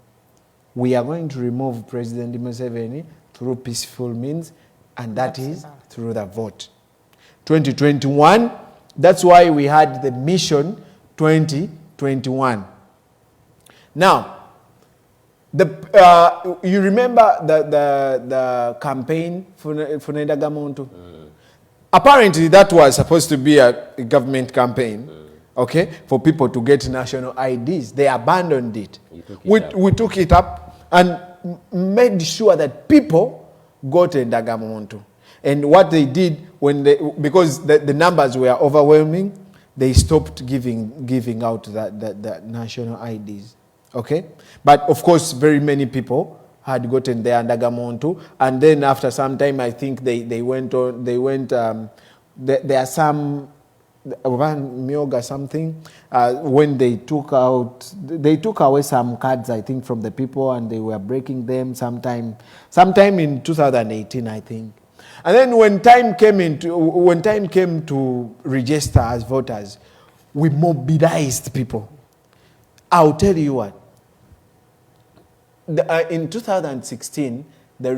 we are going to remove President Museveni through peaceful means, and that is through the vote. 2021, that's why we had the mission 2021. Now, you remember the campaign for Inuganda'S? Apparently, that was supposed to be a government campaign, okay, for people to get national IDs. They abandoned it. We took it up and made sure that people got Inuganda'S. And what they did, because the numbers were overwhelming, they stopped giving out the national IDs. Okay? But of course, very many people had gotten their Inuganda'S, and then after some time, I think they went, there are some, Myoga something, when they took away some cards, I think, from the people, and they were breaking them sometime in 2018, I think. And then when time came to register as voters, we mobilized people. I'll tell you what. In 2016, the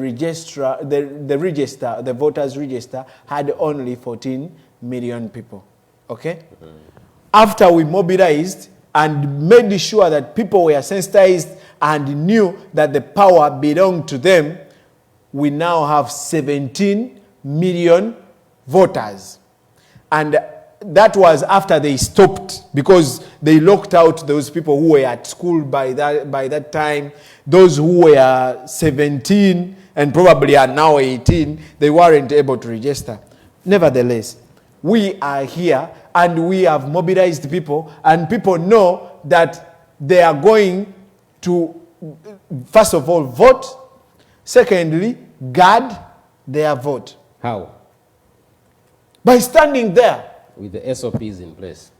voters register had only 14 million people. Okay? After we mobilized and made sure that people were sensitized and knew that the power belonged to them, we now have 17 million voters. And that was after they stopped, because they locked out those people who were at school by that time. Those who were 17 and probably are now 18, they weren't able to register. Nevertheless, we are here and we have mobilized people, and people know that they are going to, first of all, vote. Secondly, guard their vote. How? By standing there. With the SOPs in place.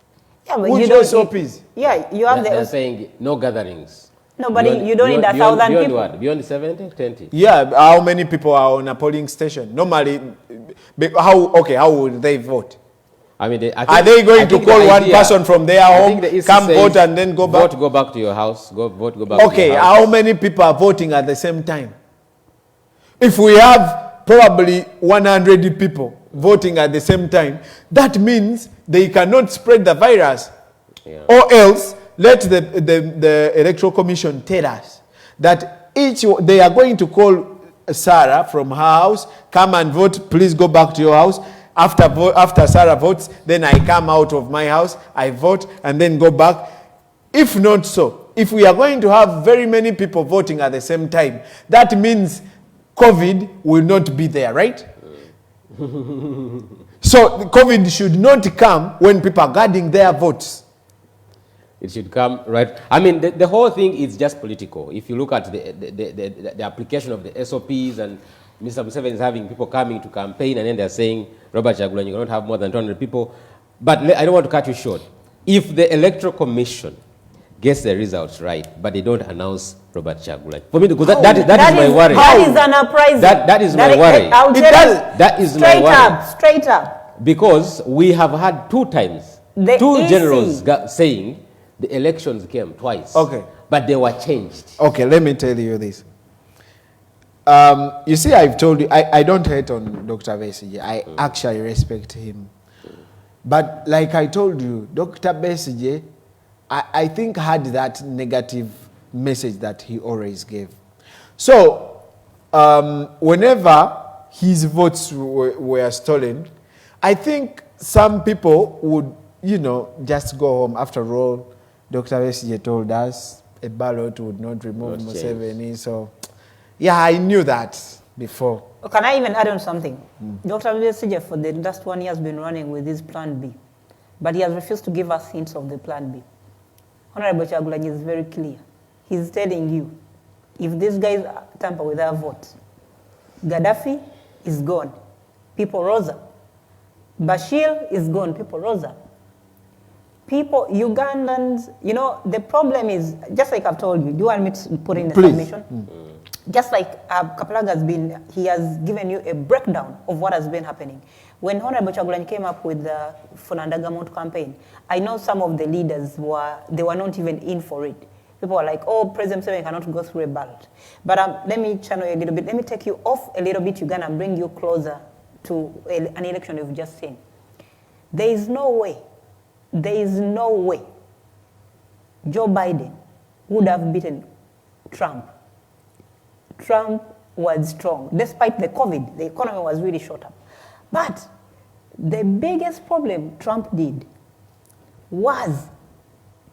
Yeah, but which you don't. SOPs? Yeah, you have They're saying no gatherings. No, but you don't need 1,000 beyond people. What? Beyond 70, 20? Yeah, how many people are on a polling station? Normally, how would they vote? I mean, are they going to call one person from their home, come vote and then go back? Vote, go back to your house. Vote, go back to Okay, your house. how many people are voting at the same time? If we have probably 100 people voting at the same time, that means they cannot spread the virus. Yeah. Or else, let the Electoral Commission tell us that they are going to call Sarah from her house, come and vote, please go back to your house. After Sarah votes, then I come out of my house, I vote, and then go back. If not so, if we are going to have very many people voting at the same time, that means COVID will not be there, right? So COVID should not come when people are guarding their votes. It should come, right? I mean, the whole thing is just political. If you look at the application of the SOPs, and Mr. Museveni is having people coming to campaign, and then they're saying, Robert Kyagulanyi, you cannot have more than 200 people. But I don't want to cut you short. If the Electoral Commission gets the results right, but they don't announce Robert Kyagulanyi, for me, because that is my worry. That is an uprising. That is my worry. That is my worry. Straight up. Because we have had 2 times, The two EC generals saying the elections came twice. Okay. But they were changed. Okay, let me tell you this. You see, I've told you, I don't hate on Dr. Besigye. I actually respect him. But like I told you, Dr. Besigye, I think had that negative message that he always gave. So, whenever his votes were stolen, I think some people would, you know, just go home. After all, Dr. Besigye told us a ballot would not remove Museveni. So, yeah, I knew that before. Can I even add on something? Dr. Besigye for the last 1 year has been running with his plan B, but he has refused to give us hints of the plan B. Honorable Kyagulanyi is very clear. He's telling you, if these guys tamper with our votes, Gaddafi is gone, people rose up. Bashir is gone, people rose up. People, Ugandans, you know, the problem is, just like I've told you, do you want me to put in a submission? Just like Kapalaga has been, he has given you a breakdown of what has been happening. When Honorable Kyagulanyi came up with the Funandagamont campaign, I know some of the leaders they were not even in for it. People were like, oh, President Museveni cannot go through a ballot. But let me channel you a little bit. Let me take you off a little bit, Uganda, and bring you closer to an election you've just seen. There is no way Joe Biden would have beaten Trump. Trump was strong. Despite the COVID, the economy was really short up. But the biggest problem Trump did was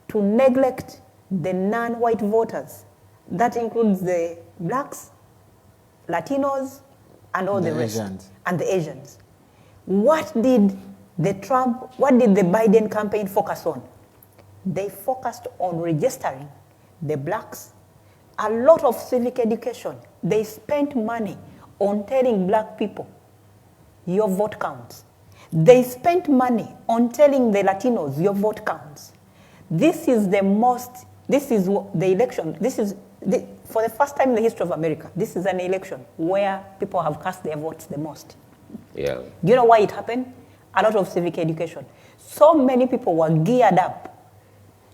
to neglect the non-white voters. That includes the blacks, Latinos, and all the rest. Asians. And the Asians. What did the Biden campaign focus on? They focused on registering the blacks, a lot of civic education. They spent money on telling black people, your vote counts. They spent money on telling the Latinos, your vote counts. This is the election, for the first time in the history of America, this is an election where people have cast their votes the most. Yeah. Do you know why it happened? A lot of civic education. So many people were geared up.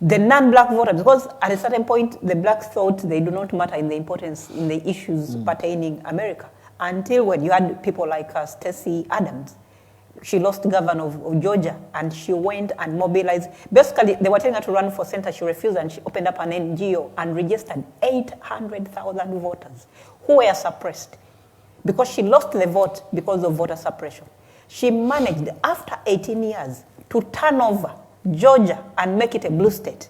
The non-black voters, because at a certain point, the blacks thought they do not matter in the importance, in the issues pertaining America. Until when you had people like Stacey Adams. She lost governor of Georgia, and she went and mobilized. Basically, they were telling her to run for center. She refused, and she opened up an NGO and registered 800,000 voters who were suppressed because she lost the vote because of voter suppression. She managed, after 18 years, to turn over Georgia and make it a blue state.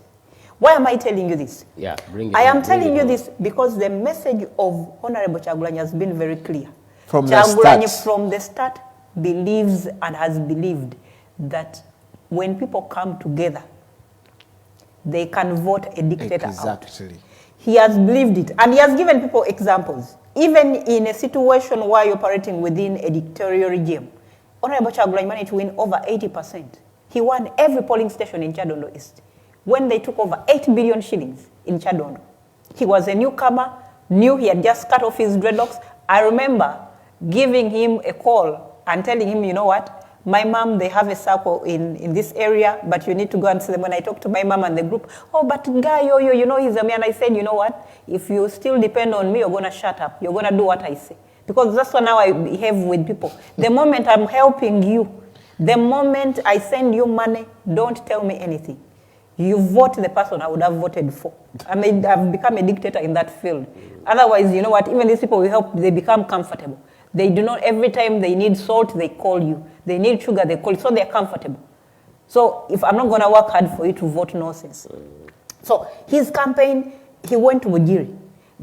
Why am I telling you this? Yeah, I am telling you this because the message of Honorable Kyagulanyi has been very clear. From the start believes and has believed that when people come together, they can vote a dictator out. He has believed it, and he has given people examples. Even in a situation where you're operating within a dictatorial regime, Honorable Kyagulanyi managed to win over 80%. He won every polling station in Kyadondo East when they took over 8 billion shillings in Kyadondo. He was a newcomer, knew he had just cut off his dreadlocks. I remember giving him a call and telling him, you know what, my mom, they have a circle in this area, but you need to go and see them. When I talked to my mom and the group, oh, but guy, you know he's a man. I said, you know what, if you still depend on me, you're going to shut up. You're going to do what I say. Because that's how I behave with people. The moment I'm helping you, the moment I send you money, don't tell me anything. You vote the person I would have voted for. I've become a dictator in that field. Otherwise, you know what, even these people we help, they become comfortable. They do not, every time they need salt, they call you. They need sugar, they call you. So they're comfortable. So if I'm not going to work hard for you to vote nonsense. So his campaign, he went to Mujiri.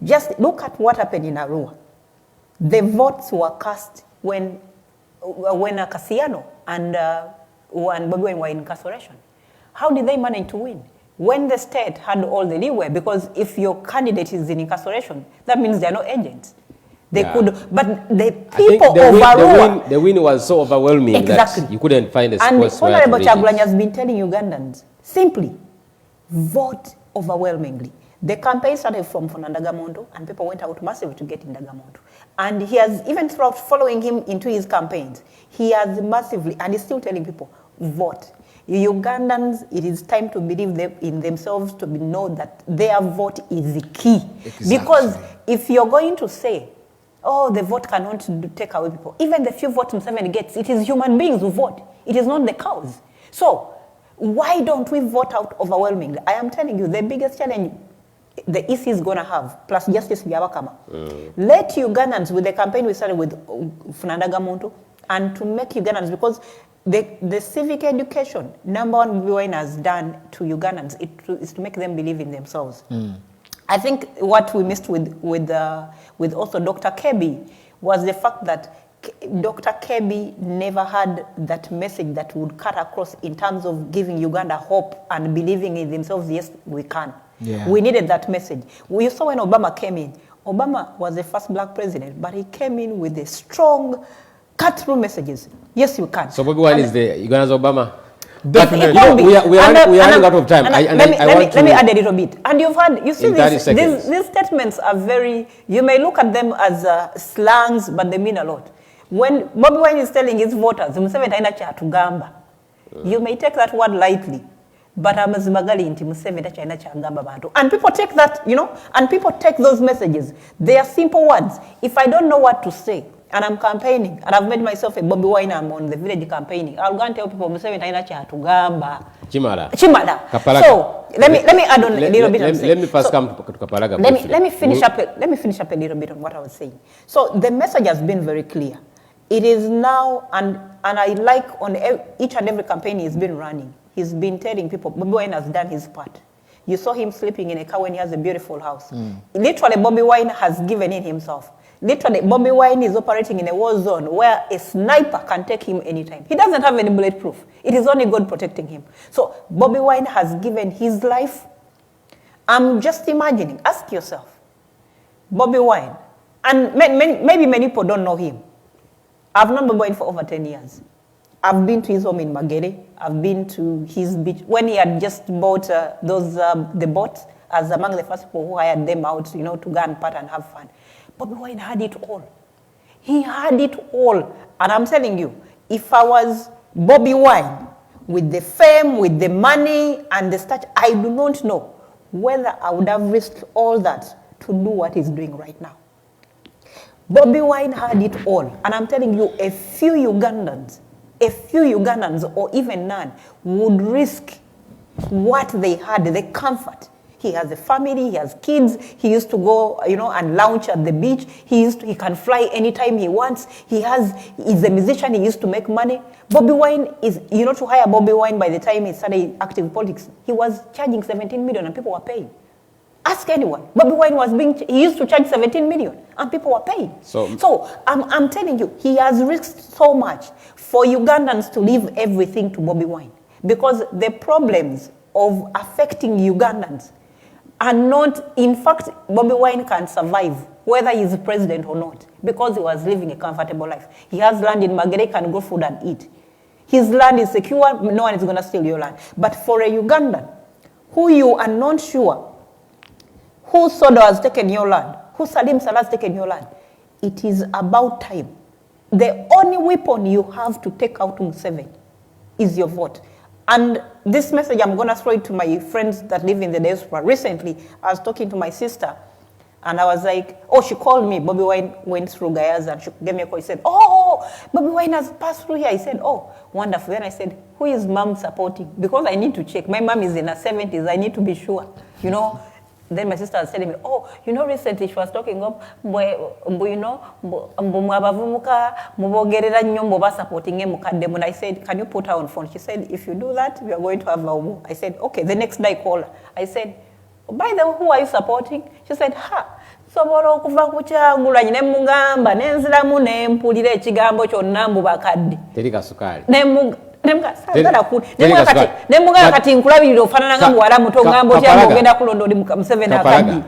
Just look at what happened in Arua. The votes were cast when Cassiano and Bobiwine were in incarceration. How did they manage to win? When the state had all the leeway, because if your candidate is in incarceration, that means there are no agents. They could, but the I people think overruled. the win was so overwhelming that you couldn't find a And Honorable to Kyagulanyi has been telling Ugandans, simply vote overwhelmingly. The campaign started from Ndagamondo, and people went out massively to get in Ndagamondo. And he has, even throughout following him into his campaigns, he has massively, and he's still telling people, vote. Ugandans, it is time to believe in themselves, to know that their vote is the key. Exactly. Because if you're going to say, oh, the vote cannot take away people, even the few votes Museveni gets, it is human beings who vote. It is not the cows. So why don't we vote out overwhelmingly? I am telling you, the biggest challenge the EC is going to have, plus Justice Byabakama. Let Ugandans, with the campaign we started with Ndagamondo, and to make Ugandans, because the civic education, number one, Bobiwine has done to Ugandans, is to make them believe in themselves. I think what we missed with also Dr. Kebi was the fact that Dr. Kebi never had that message that would cut across in terms of giving Uganda hope and believing in themselves, yes, we can. Yeah. We needed that message. We saw when Obama came in. Obama was the first black president, but he came in with the strong cut-through messages. Yes, you can. So Bobiwine is the Uganda's Obama? Definitely. We are running out of time. Let me add a little bit. And you see these statements are very, you may look at them as slangs, but they mean a lot. When Bobiwine is telling his voters, you may take that word lightly. But and people take that, and people take those messages. They are simple words. If I don't know what to say, and I'm campaigning, and I've made myself a Bobiwine, I'm on the village campaigning, I'll go and tell people, Chimala. So let me add on a little bit. Let me first come to Kapalaga. Let me finish up a little bit on what I was saying. So the message has been very clear. It is now, and I like on each and every campaign he's been running. He's been telling people, Bobiwine has done his part. You saw him sleeping in a car when he has a beautiful house. Literally, Bobiwine has given in himself. Literally, Bobiwine is operating in a war zone where a sniper can take him anytime. He doesn't have any bulletproof. It is only God protecting him. So Bobiwine has given his life. I'm just imagining, ask yourself, Bobiwine, and maybe many people don't know him. I've known Bobiwine for over 10 years. I've been to his home in Magere. I've been to his beach when he had just bought the boats, as among the first people who hired them out, to go and part and have fun. Bobiwine had it all. He had it all. And I'm telling you, if I was Bobiwine, with the fame, with the money, and the stature, I do not know whether I would have risked all that to do what he's doing right now. Bobiwine had it all. And I'm telling you, a few Ugandans, or even none, would risk what they had, the comfort. He has a family, he has kids, he used to go, and lounge at the beach. He can fly anytime he wants. He's a musician, he used to make money. Bobiwine is, to hire Bobiwine by the time he started active politics, he was charging 17 million and people were paying. Ask anyone. Bobiwine he used to charge 17 million and people were paying. So I'm telling you, he has risked so much for Ugandans to leave everything to Bobiwine. Because the problems of affecting Ugandans are not, in fact, Bobiwine can survive whether he's president or not because he was living a comfortable life. He has land in Magere, can go food and eat. His land is secure, no one is going to steal your land. But for a Ugandan who you are not sure who Sodo has taken your land, who Salim Salah has taken your land, it is about time. The only weapon you have to take out Museveni is your vote. And this message, I'm going to throw it to my friends that live in the diaspora. Recently, I was talking to my sister, and I was like, she called me. Bobiwine went through Gayaza, and she gave me a call. She said, Bobiwine has passed through here. I said, wonderful. Then I said, who is mom supporting? Because I need to check. My mom is in her 70s. I need to be sure, Then my sister was telling me, recently she was talking of, and I said, can you put her on phone? She said, if you do that, we are going to have a war. I said, okay. The next day I called her. I said, by the way, who are you supporting? She said, sobola okuva ku Kyagulanyi ne mugamba nenziramu ne mpulira ekigambo kyonna mu bakadde. Teri kasukali.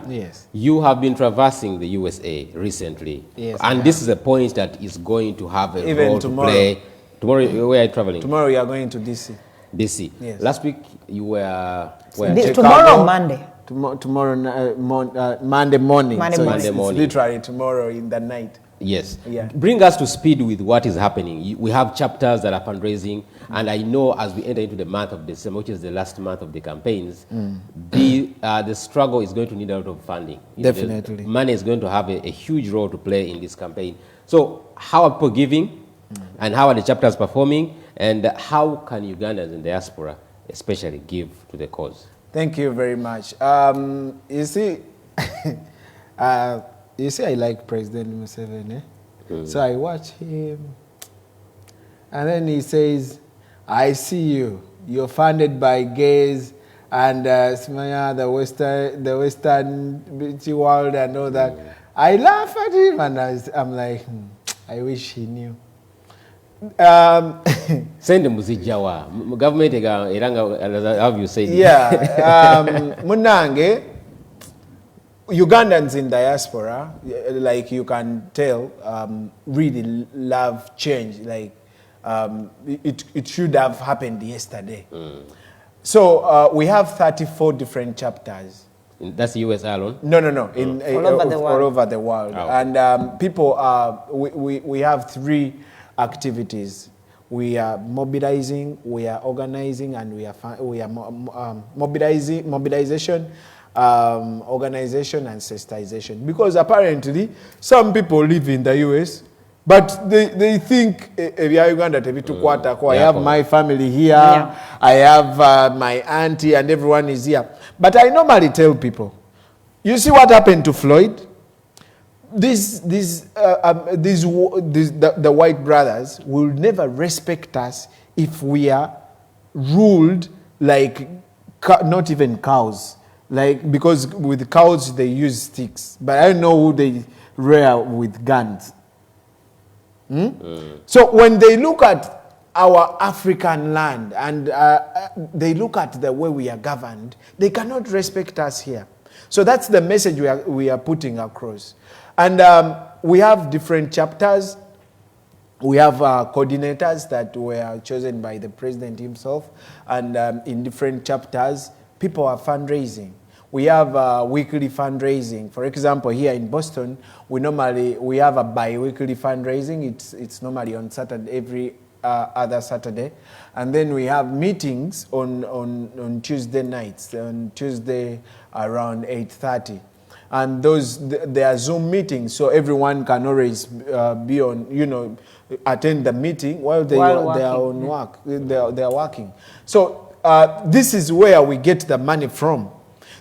Yes. You have been traversing the USA recently. Yes, and this is a point that is going to have a even role tomorrow. to play. Tomorrow, where are you traveling? Tomorrow we are going to DC. DC. Yes. Last week you were tomorrow or Monday? Tomorrow Monday morning. Monday so morning. It's literally tomorrow in the night. Yes. Yeah. Bring us to speed with what is happening. We have chapters that are fundraising, and I know as we enter into the month of December, which is the last month of the campaigns, the struggle is going to need a lot of funding. Definitely. Money is going to have a huge role to play in this campaign. So how are people giving, and how are the chapters performing, and how can Ugandans in diaspora especially give to the cause? Thank you very much. You see, I like President Museveni. So I watch him, and then he says, "I see you. You're funded by gays and the Western beauty world and all that." I laugh at him, and I'm like, I wish he knew. Send Muzijawa. Government have you said? Yeah. Munange, Ugandans in diaspora, like you can tell, really love change. Like it should have happened yesterday. So we have 34 different chapters. That's the US alone? No. All over the world. Oh. And people are, we have 3 activities. We are mobilizing, we are organizing, and we are mobilization, organization, and sensitization. Because apparently, some people live in the US, but they think, Uganda, I have my family here, I have my auntie, and everyone is here. But I normally tell people, you see what happened to Floyd? The white brothers will never respect us if we are ruled like not even cows. Like, because with cows they use sticks, but I don't know who they rear with guns. So when they look at our African land and they look at the way we are governed, they cannot respect us here. So that's the message we are putting across. And we have different chapters. We have coordinators that were chosen by the president himself. And in different chapters, people are fundraising. We have weekly fundraising. For example, here in Boston, we have a bi-weekly fundraising. It's normally on Saturday, every other Saturday. And then we have meetings on Tuesday nights, on Tuesday around 8:30. And they are Zoom meetings, so everyone can always be on, attend the meeting while they are on work. They are working. So this is where we get the money from.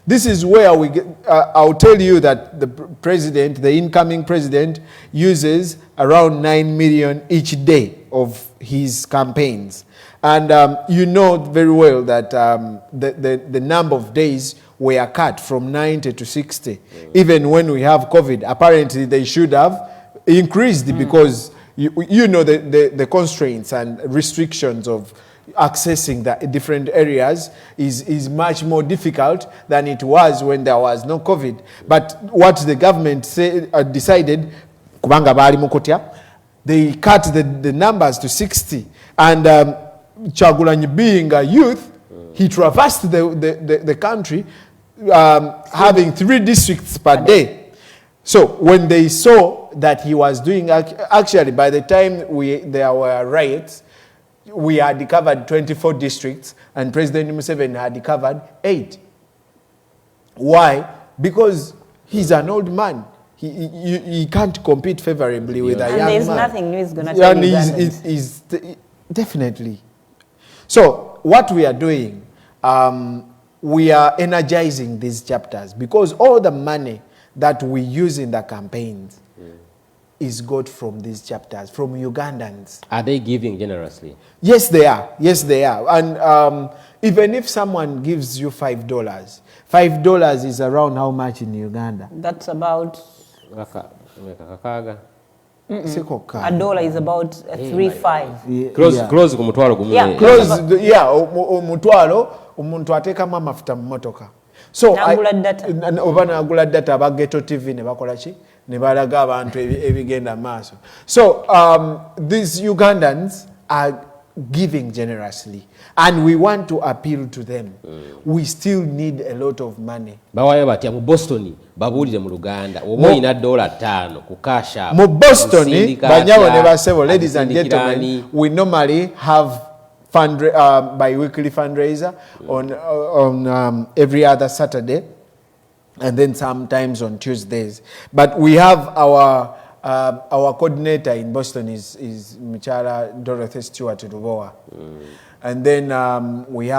This is where we get. I'll tell you that the incoming president, uses around 9 million each day of his campaigns, and you know very well that the number of days were cut from 90 to 60. Even when we have COVID, apparently they should have increased because you know the constraints and restrictions of accessing the different areas is much more difficult than it was when there was no COVID. But what the government decided, they cut the numbers to 60. And Chagulanyi, being a youth, he traversed the country, having 3 districts per day. So when they saw that he was doing, actually by the time there were riots, we had covered 24 districts, and President Museveni had covered 8. Why? Because he's an old man. He can't compete favorably with a young man. And there's nothing new he's going to tell you. Definitely. So what we are doing, we are energizing these chapters, because all the money that we use in the campaigns is got from these chapters, from Ugandans. Are they giving generously? Yes, they are. Yes, they are. And even if someone gives you $5, $5 is around how much in Uganda? That's about Sikokka. A dollar is about 3.5. Close ku mutwalo gumu. Yeah. Close, yeah, omutwalo omuntu ateekamu amafuta mu motoka. So oba n'agula data aba Ghetto TV ne bakola ki ne balaga abantu ebigenda maaso. So these Ugandans are giving generously and we want to appeal to them. We still need a lot of money. Bawayo batya mu Boston babuulire mu Luganda oba oyina $5 ku cash app. Mu Boston banyawo ne basebo, ladies and gentlemen, we normally have bi-weekly fundraiser on every other Saturday and then sometimes on Tuesdays. But we have our coordinator in Boston is Michala Dorothy Stewart Rubowa. And then we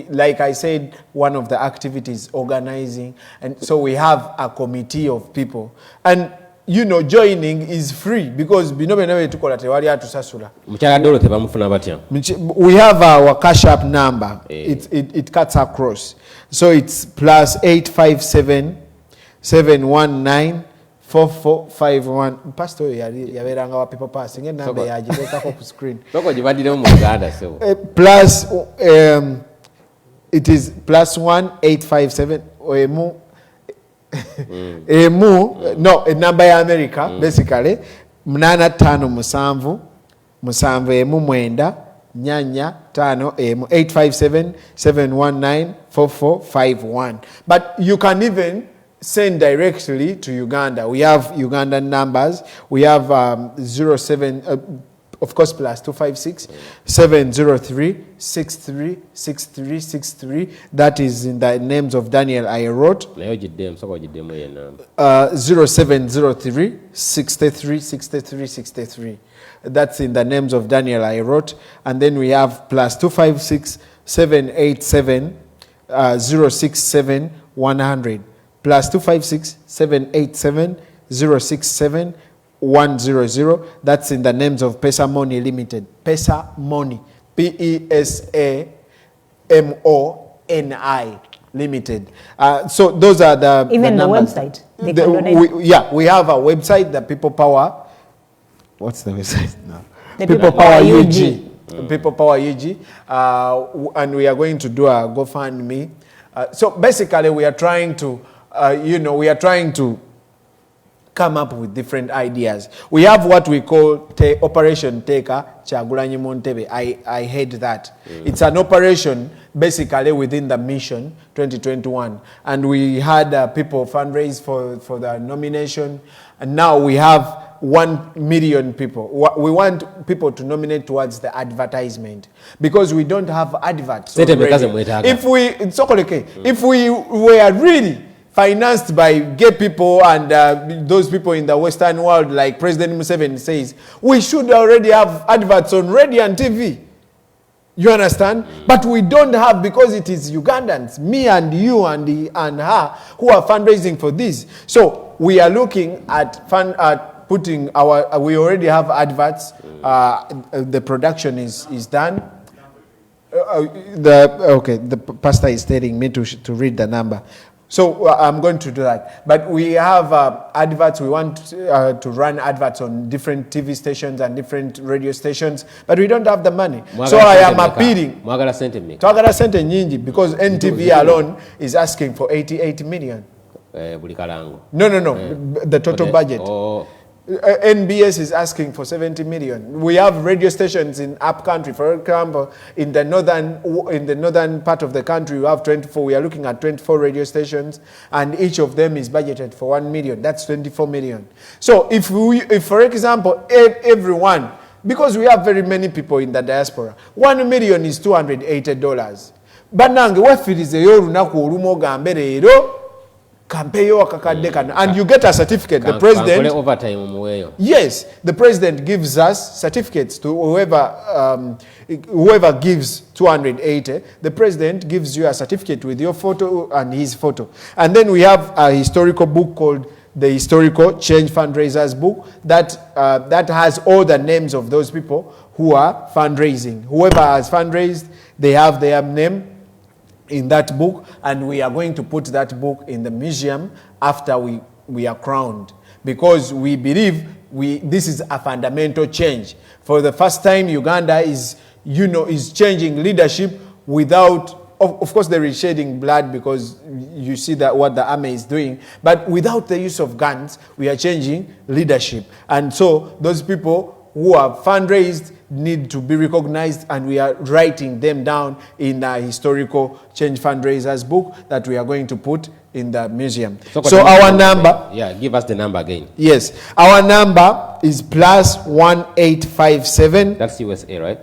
like I said, one of the activities organizing, and so we have a committee of people. And you know, joining is free because we have our cash app number. It cuts across. So it's +857 719 4451. Pastor, yaberanga wa people passing a number yajibeka ku screen. Plus it is +1 857 no, a number ya America basically 8557 nyanya 857 719 4451. But you can even send directly to Uganda. We have Ugandan numbers. We have 07 of course +256 703 63 63 63. That is in the names of Daniel I wrote. 0703 63 63 63. That's in the names of Daniel I wrote. And then we have +256 787 067 100. +256 787 067 100. That's in the names of Pesa Money Limited. Pesa Money. PESAMONI Limited. So those are the even the website. We have a website, the People Power. What's the website now? The People Power UG. People Power UG. And we are going to do a GoFundMe. So basically, we are trying to, come up with different ideas. We have what we call Operation Taker, Chagulanyi Montebe. I hate that. It's an operation basically within the mission 2021. And we had people fundraise for the nomination. And now we have 1 million people. We want people to nominate towards the advertisement because we don't have adverts. If we were really financed by gay people and those people in the Western world, like President Museveni says, we should already have adverts on radio and TV. You understand? But we don't have, because it is Ugandans, me and you and her, who are fundraising for this. So we are looking at putting we already have adverts. The production is done. The pastor is telling me to read the number. So I'm going to do that. But we have adverts. We want to run adverts on different TV stations and different radio stations. But we don't have the money. So I am appealing. Because NTV alone is asking for 88 million. No. The total budget. NBS is asking for 70 million. We have radio stations in up country. For example, in the northern part of the country, we have 24. We are looking at 24 radio stations, and each of them is budgeted for 1 million. That's 24 million. So if for example, everyone, because we have very many people in the diaspora, 1 million is $280. Banange wafirize yo lunaku olumo gambe leero. And you get a certificate. The president, yes, the president gives us certificates to whoever gives 280. The president gives you a certificate with your photo and his photo. And then we have a historical book called the Historical Change Fundraisers Book that has all the names of those people who are fundraising. Whoever has fundraised, they have their name in that book, and we are going to put that book in the museum after we are crowned, because we believe this is a fundamental change. For the first time, Uganda is changing leadership without, of course, there is shedding blood because you see that what the army is doing, but without the use of guns, we are changing leadership. And so those people who have fundraised need to be recognized, and we are writing them down in a historical change fundraisers book that we are going to put in the museum. So our number... Yeah, give us the number again. Yes. Our number is +1857. That's USA, right?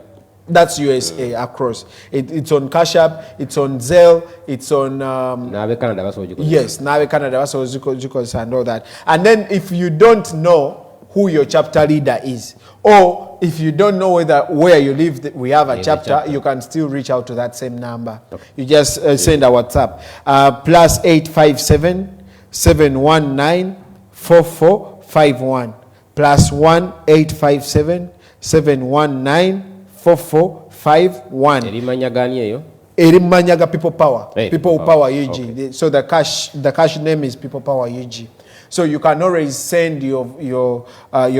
That's USA across. It's on Cash App, it's on Zelle, it's on... Nabe Canada, that's what you call it. Yes, Nabe Canada, that's what you call it, and all that. And then if you don't know who your chapter leader is, or if you don't know where you live, we have a chapter, you can still reach out to that same number. Okay. You just send a WhatsApp. +857 719 4451. +1857 719 4451. Erimanyaga People Power. Hey, People Power UG. Okay. So the cash name is People Power UG. So you can always send your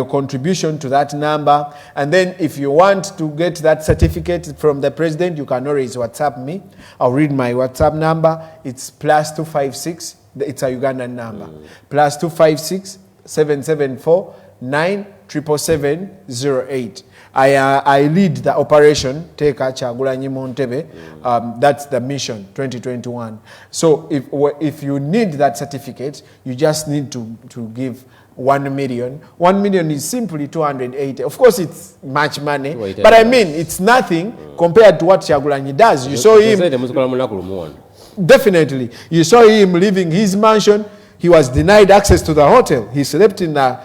contribution to that number. And then if you want to get that certificate from the president, you can always WhatsApp me. I'll read my WhatsApp number. It's +256. It's a Ugandan number. +256 774 97708. I lead the operation Teka Chagulanyi Montebe. That's the mission 2021. So if you need that certificate, you just need to give 1 million. 1 million is simply 280. Of course, it's much money, but I mean, it's nothing compared to what Chagulanyi does. You saw him. Definitely, you saw him leaving his mansion. He was denied access to the hotel. He slept in a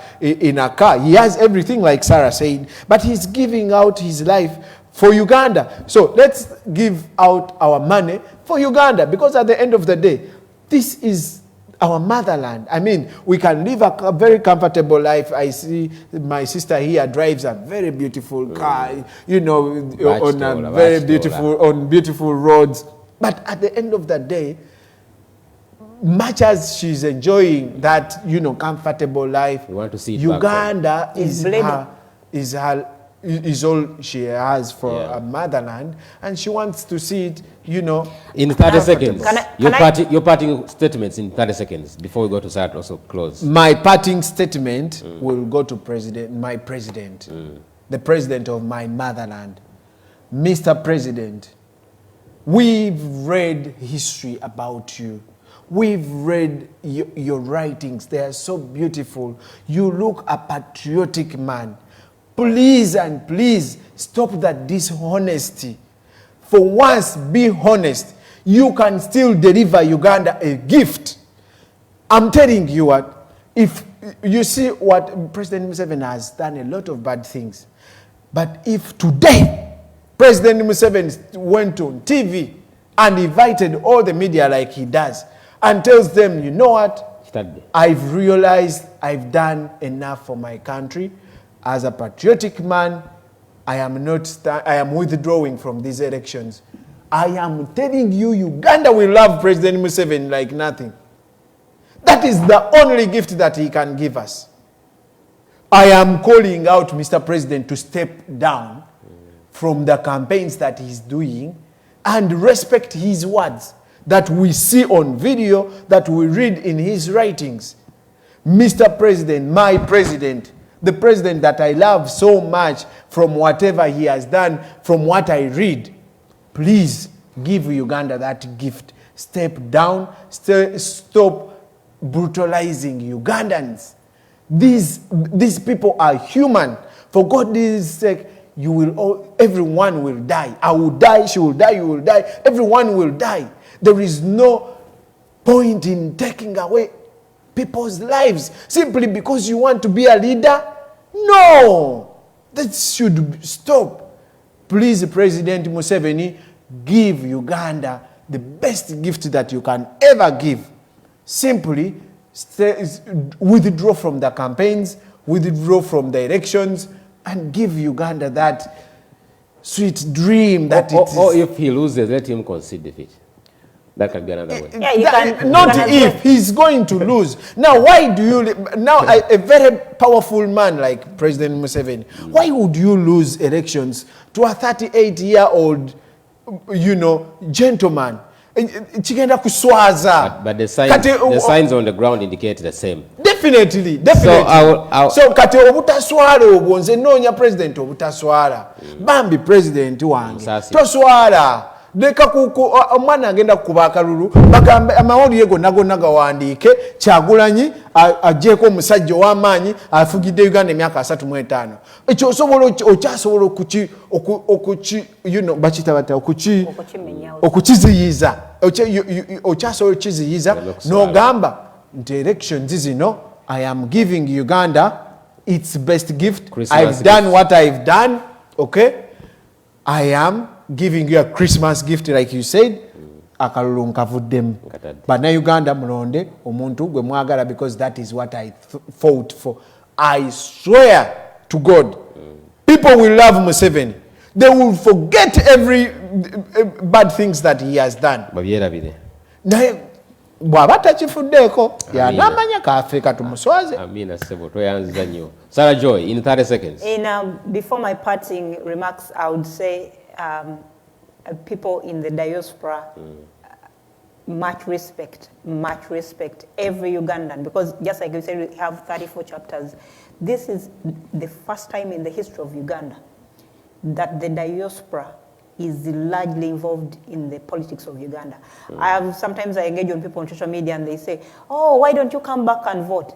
car. He has everything, like Sarah said, but he's giving out his life for Uganda. So let's give out our money for Uganda, because at the end of the day, this is our motherland. I mean, we can live a very comfortable life. I see my sister here drives a very beautiful car, on beautiful roads. But at the end of the day, much as she's enjoying that, comfortable life, you want to see it Uganda is all she has for a motherland, and she wants to see it, in 30 seconds. Your parting statements in 30 seconds before we go to start also close. My parting statement will go to my president, the president of my motherland. Mr. President, we've read history about you. We've read your writings. They are so beautiful. You look a patriotic man. Please and please stop that dishonesty. For once, be honest. You can still deliver Uganda a gift. I'm telling you what, if you see what President Museveni has done, a lot of bad things. But if today, President Museveni went on TV and invited all the media like he does, and tells them, you know what, I've realized I've done enough for my country. As a patriotic man, I am withdrawing from these elections. I am telling you, Uganda will love President Museveni like nothing. That is the only gift that he can give us. I am calling out Mr. President to step down from the campaigns that he's doing and respect his words that we see on video, that we read in his writings. Mr. President, my president, the president that I love so much, from whatever he has done, from what I read, please give Uganda that gift. Step down, stop brutalizing Ugandans. These people are human. For God's sake, everyone will die. I will die, she will die, you will die, everyone will die. There is no point in taking away people's lives simply because you want to be a leader. No! That should stop. Please, President Museveni, give Uganda the best gift that you can ever give. Simply withdraw from the campaigns, withdraw from the elections, and give Uganda that sweet dream that or if he loses, let him concede defeat. That can be another way. Yeah, you can. Not you can if he's going to lose. Now, why do you now a very powerful man like President Museveni? Why would you lose elections to a 38-year-old, gentleman? Chigenda kuswaza. But the signs on the ground indicate the same. Definitely. So kati obutaswala obwo nze noonya president obutaswala. Bambi president wange. Toswala. Leka kuko omwana agenda kukuba akalulu bagambe amawulire gonna gawandiike Kyagulanyi ajjeeko omusajja ow'amaanyi afugidde Uganda emyaka 35. Ekyo okyasobola okukiziyiza okyasobola okukiziyiza n'ogamba nti elections zino I am giving Uganda its best gift. I've done what I've done. Okay, I am giving you a Christmas gift, like you said. Akalulu nkavuddemu. Bannayuganda mulonde omuntu gwe mwagala, because that is what I fought for. I swear to God, people will love Museveni. They will forget every bad things that he has done. Naye bw'aba takifuddeeko y'anamanya kaffe katumuswaze. Amina sebo toyanziza nnyo. Sarah Joy, in 30 seconds. Before my parting remarks, I would say people in the diaspora, much respect every Ugandan, because just like you said, we have 34 chapters. This is the first time in the history of Uganda that the diaspora is largely involved in the politics of Uganda. Sometimes I engage with people on social media and they say, oh, why don't you come back and vote?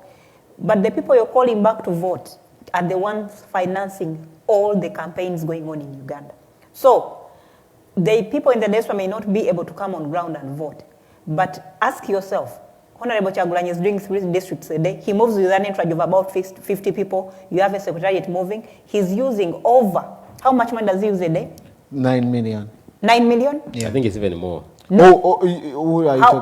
But the people you're calling back to vote are the ones financing all the campaigns going on in Uganda. So the people in the diaspora may not be able to come on ground and vote. But ask yourself, Honorable Kyagulanyi is doing 3 districts a day. He moves with an entourage of about 50 people. You have a secretariat moving. He's using over, how much money does he use a day? 9 million. 9 million? Yeah. I think it's even more. No.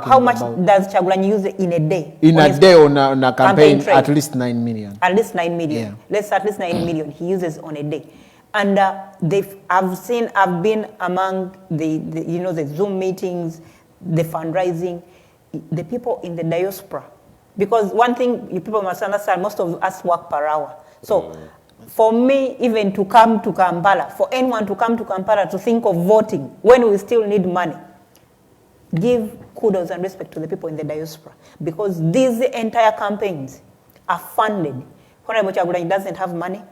How much does Kyagulanyi use in a day? In a day on a campaign, at least 9 million. At least 9 million. Yeah. Let's say at least 9 million he uses on a day. And I've been among the Zoom meetings, the fundraising, the people in the diaspora. Because one thing you people must understand, most of us work per hour. So for me, even to come to Kampala, for anyone to come to Kampala to think of voting when we still need money, give kudos and respect to the people in the diaspora. Because these entire campaigns are funded. Honorable Kyagulanyi doesn't have money.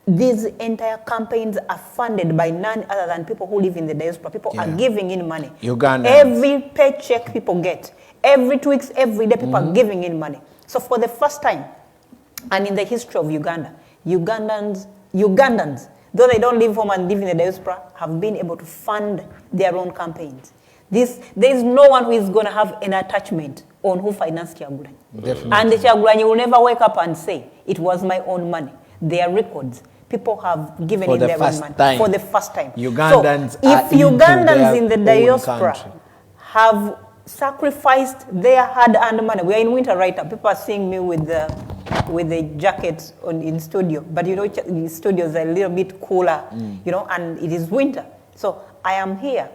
These entire campaigns are funded by none other than people who live in the diaspora. People are giving in money. Uganda. Every paycheck people get, every 2 weeks, every day, people are giving in money. So for the first time, and in the history of Uganda, Ugandans, though they don't live home and live in the diaspora, have been able to fund their own campaigns. There is no one who is going to have an attachment on who financed Kyagulanyi. Definitely. And the Kyagulanyi will never wake up and say, it was my own money. Their records, people have given in their own money for the first time. Ugandans so if Ugandans in the diaspora have sacrificed their hard-earned money, we are in winter right now. People are seeing me with the jacket in studio, but the studios are a little bit cooler, and it is winter. So I am here.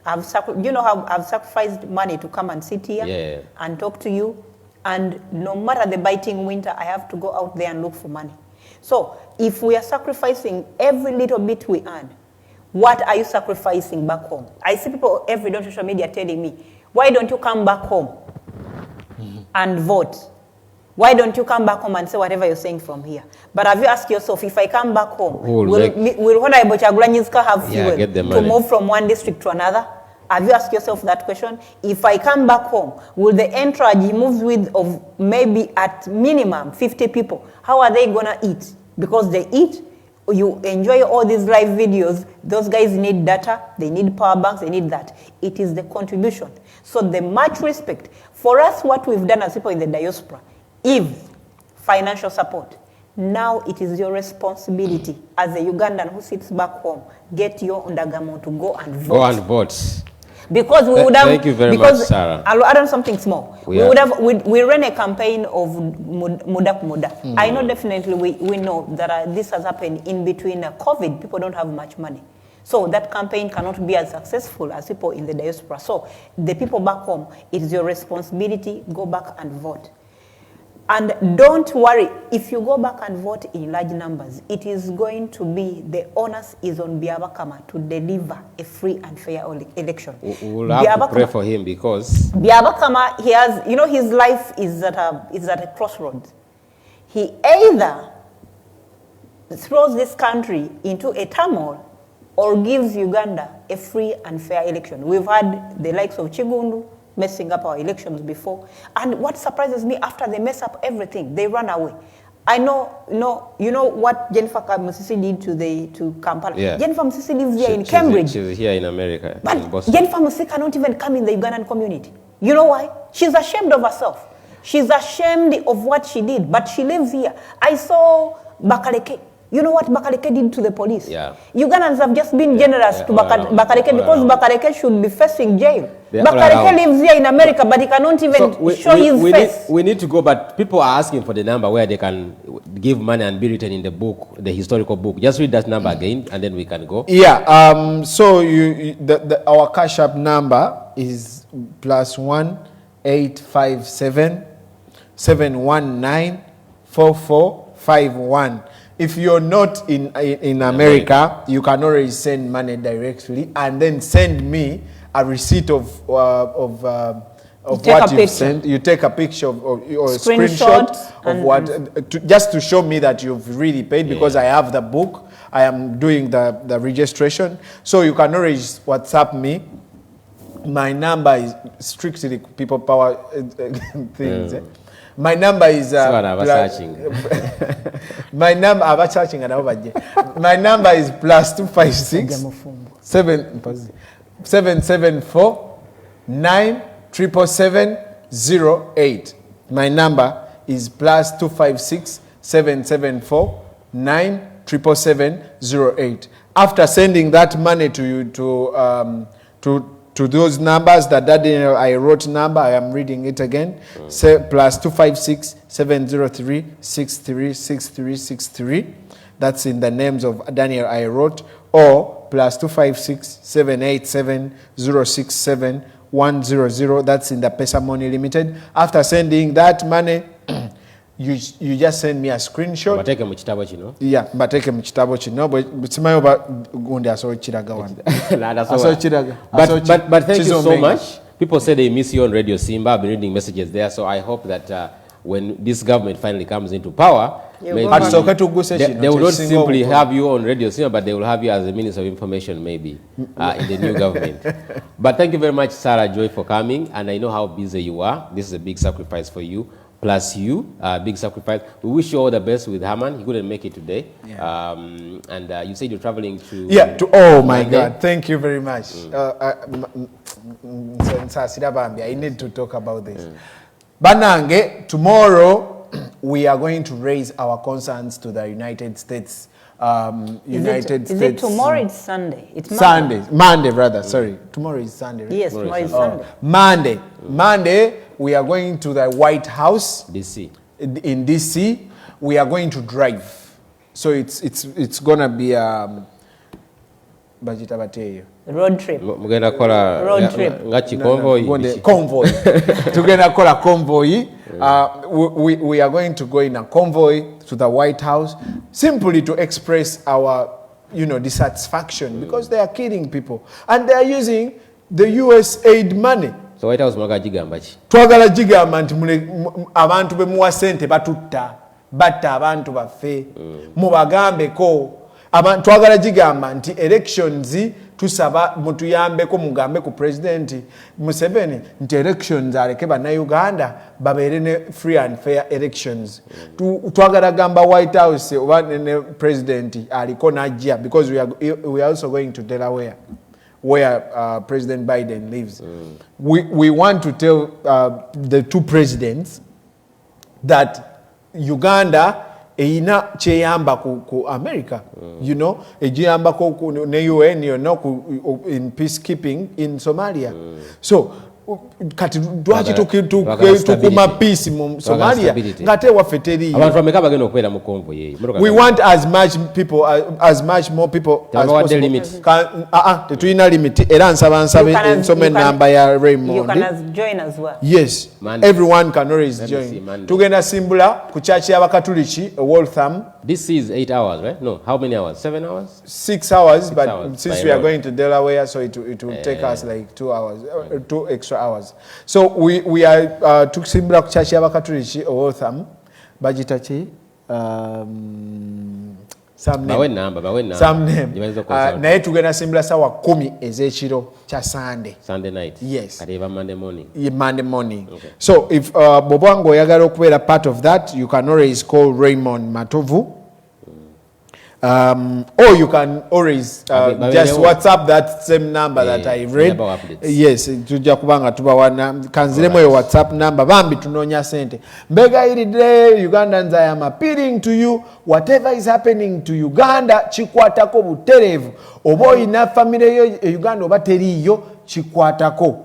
I've sacrificed money to come and sit here and talk to you, and no matter the biting winter, I have to go out there and look for money. So if we are sacrificing every little bit we earn, what are you sacrificing back home? I see people every day on social media telling me, why don't you come back home and vote? Why don't you come back home and say whatever you're saying from here? But have you asked yourself, if I come back home, will Honorable Kyagulanyi have fuel to move from one district to another? Have you asked yourself that question? If I come back home, will the entourage he moves with of maybe at minimum 50 people, how are they going to eat? Because they eat, you enjoy all these live videos, those guys need data, they need power banks, they need that. It is the contribution. So the much respect. For us, what we've done as people in the diaspora, if financial support, now it is your responsibility as a Ugandan who sits back home, get your undergarment to go and vote. Go and vote. Because we would have. Thank you very much, Sarah. I'll add on something small. We ran a campaign of Muda. I know definitely we know that this has happened in between COVID. People don't have much money. So that campaign cannot be as successful as people in the diaspora. So the people back home, it is your responsibility, go back and vote. And don't worry, if you go back and vote in large numbers, it is going to be, the onus is on Byabakama to deliver a free and fair election. We'll have to pray for him because Byabakama, he has, you know, his life is at a crossroads. He either throws this country into a turmoil or gives Uganda a free and fair election. We've had the likes of Chigundu messing up our elections before. And what surprises me, after they mess up everything, they run away. I know, you know what Jennifer Musisi did to Kampala? Yeah. Jennifer Musisi lives here in Cambridge. She's here in America, but in Boston. Jennifer Musisi cannot even come in the Ugandan community. You know why? She's ashamed of herself. She's ashamed of what she did, but she lives here. I saw Bakaleke. You know what Bakaleke did to the police? Yeah. Ugandans have just been generous to Bakaleke because Bakaleke should be facing jail. Bakaleke lives here in America, but he cannot even show his face. We need to go, but people are asking for the number where they can give money and be written in the book, the historical book. Just read that number again, and then we can go. Yeah. So our Cash App number is +1 857 719 4451. If you're not in America, you can always send money directly and then send me a receipt of what you've sent. You take a picture or a screenshot of what, just to show me that you've really paid, because I have the book. I am doing the registration. So you can always WhatsApp me. My number is strictly people power things. My number is my number my number is +256 774 977 08. My number is +256 774 977 08. After sending that money to you to those numbers, that Daniel I wrote number, I am reading it again. Say +256 703 636363. That's in the names of Daniel I wrote, or +256 787 067 100. That's in the Pesa Money Limited. After sending that money, you just send me a screenshot. Bateke mu kitabo kino. Yeah, bateke mu kitabo kino. But simayo gundi aso kiraga wana. But thank you so much. People say they miss you on Radio Simba. I've been reading messages there, so I hope that when this government finally comes into power, maybe they will not simply have you on Radio Simba, but they will have you as a Minister of Information, maybe, in the new government. But thank you very much, Sarah Joy, for coming. And I know how busy you are. This is a big sacrifice for you. Plus you, big sacrifice. We wish you all the best with Herman. He couldn't make it today. Yeah. And you said you're traveling to... Yeah, oh my God. Thank you very much. I need to talk about this. Banange, tomorrow we are going to raise our concerns to the United States. Is it tomorrow? It's Sunday. It's Monday. Monday rather. Sorry, tomorrow is Sunday. Right? Yes, tomorrow is Sunday. Monday, we are going to the White House, DC. In DC. We are going to drive, so it's gonna be road trip. Road trip. Convoy. Together call a convoy. We are going to go in a convoy to the White House simply to express our, dissatisfaction because they are killing people and they are using the US aid money. So White House mwagajigamba chi? Twagala jigamba nti abantu bemuwa sente batutta batta abantu baffe mubagambeko twagala jigamba nti elections tusaba mutuyambeko mugambe ku president Museveni nti elections aleke bannayuganda babeere ne free and fair elections. Twagala gamba White House oba ne president aliko najja because we are also going to Delaware where President Biden lives. We want to tell the two presidents that Uganda eina cheyamba ku America, ejiyamba ku ne UN, in peacekeeping in Somalia. So kati dwaki tukuma peace mu Somalia ngate waffe teriyo. Abantu bameka bagenda okubeera mu convoy eyo. We want as much people as much more people as possible. Tetulina limit era nsaba nsome namba ya Raymond. You can join as well. Yes, everyone can always join. Tugenda simbula ku church y'abakatuliki Waltham. This is 8 hours, right? No, how many hours? 7 hours? 6 hours, but since we are going to Delaware, so it will take us like 2 hours, 2 extra hours. So we are tukusimbula ku church y'abakatuliki Waltham. Bagitachi some name. Naye tugenda simbula sawa 10 ez'ekiro kya Sunday night. Yes. Katiba Monday morning. Monday morning. Okay. So if Bobwango oyagala okubeera part of that, you can always call Raymond Matovu. Or you can always just WhatsApp that same number that I read. Yes, tujja kubanga tubawana kanziremu yo WhatsApp number bambi tunonya sente. Mbega iride Ugandans, I am appealing to you, whatever is happening to Uganda chikwatako buterevu. Oba oyina family yo Uganda oba teriyo chikwatako.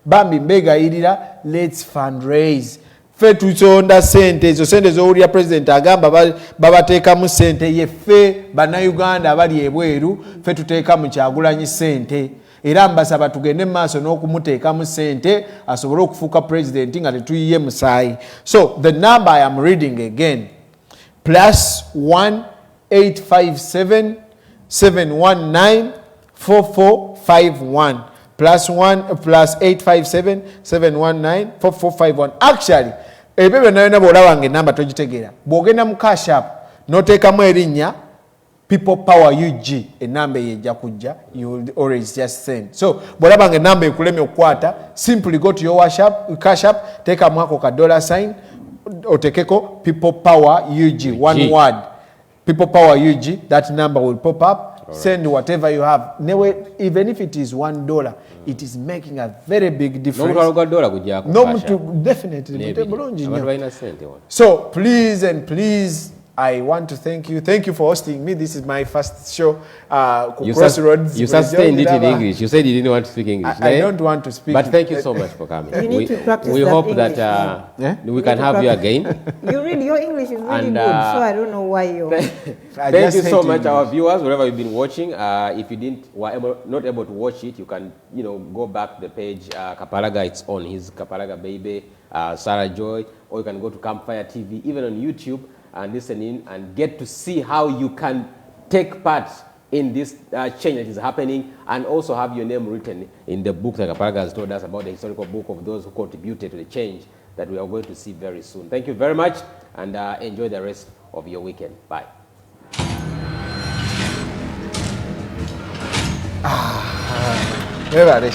Bambi mbega irira, let's fundraise. Fe tutonda sente ezo sente z'owulira president agamba babateekamu sente yeffe bannayuganda abali ebweru fe tuteekamu Kyagulanyi sente era mbasaba tugende maaso n'okumuteekamu sente asobole okufuuka president nga tetuyiye musaayi. So the number I am reading again, +1 857 719 4451 +857 719 4451. Actually ebyo byonna bw'olabanga enamba togitegeera bw'ogenda mu cash app n'oteekamu erinnya people power UG enamba eyo ejja kujja, you will always just send. So bw'olabanga enamba ekulemye okukwata, simply go to your cash app, teekamu ako ka $sign otekeko people power UG, one word, people power UG, that number will pop up. Send whatever you have. Even if it is $1, it is making a very big difference. Definitely. So please and please, I want to thank you. Thank you for hosting me. This is my first show. Crossroads. You sustained it in English. You said you didn't want to speak English. I don't want to speak. But thank you so much for coming. You need to practice we that hope English, that we can have you again. Your English is really good, so I don't know why you're... Thank you so much, our viewers, wherever you've been watching. If you were not able to watch it, you can go back to the page. Kapalaga, it's on his Kapalaga Baby, Sarah Joy, or you can go to Campfire TV, even on YouTube, and listen in and get to see how you can take part in this change that is happening, and also have your name written in the book that Kapalaga has told us about, the historical book of those who contributed to the change that we are going to see very soon. Thank you very much, and enjoy the rest of your weekend. Bye. Everybody,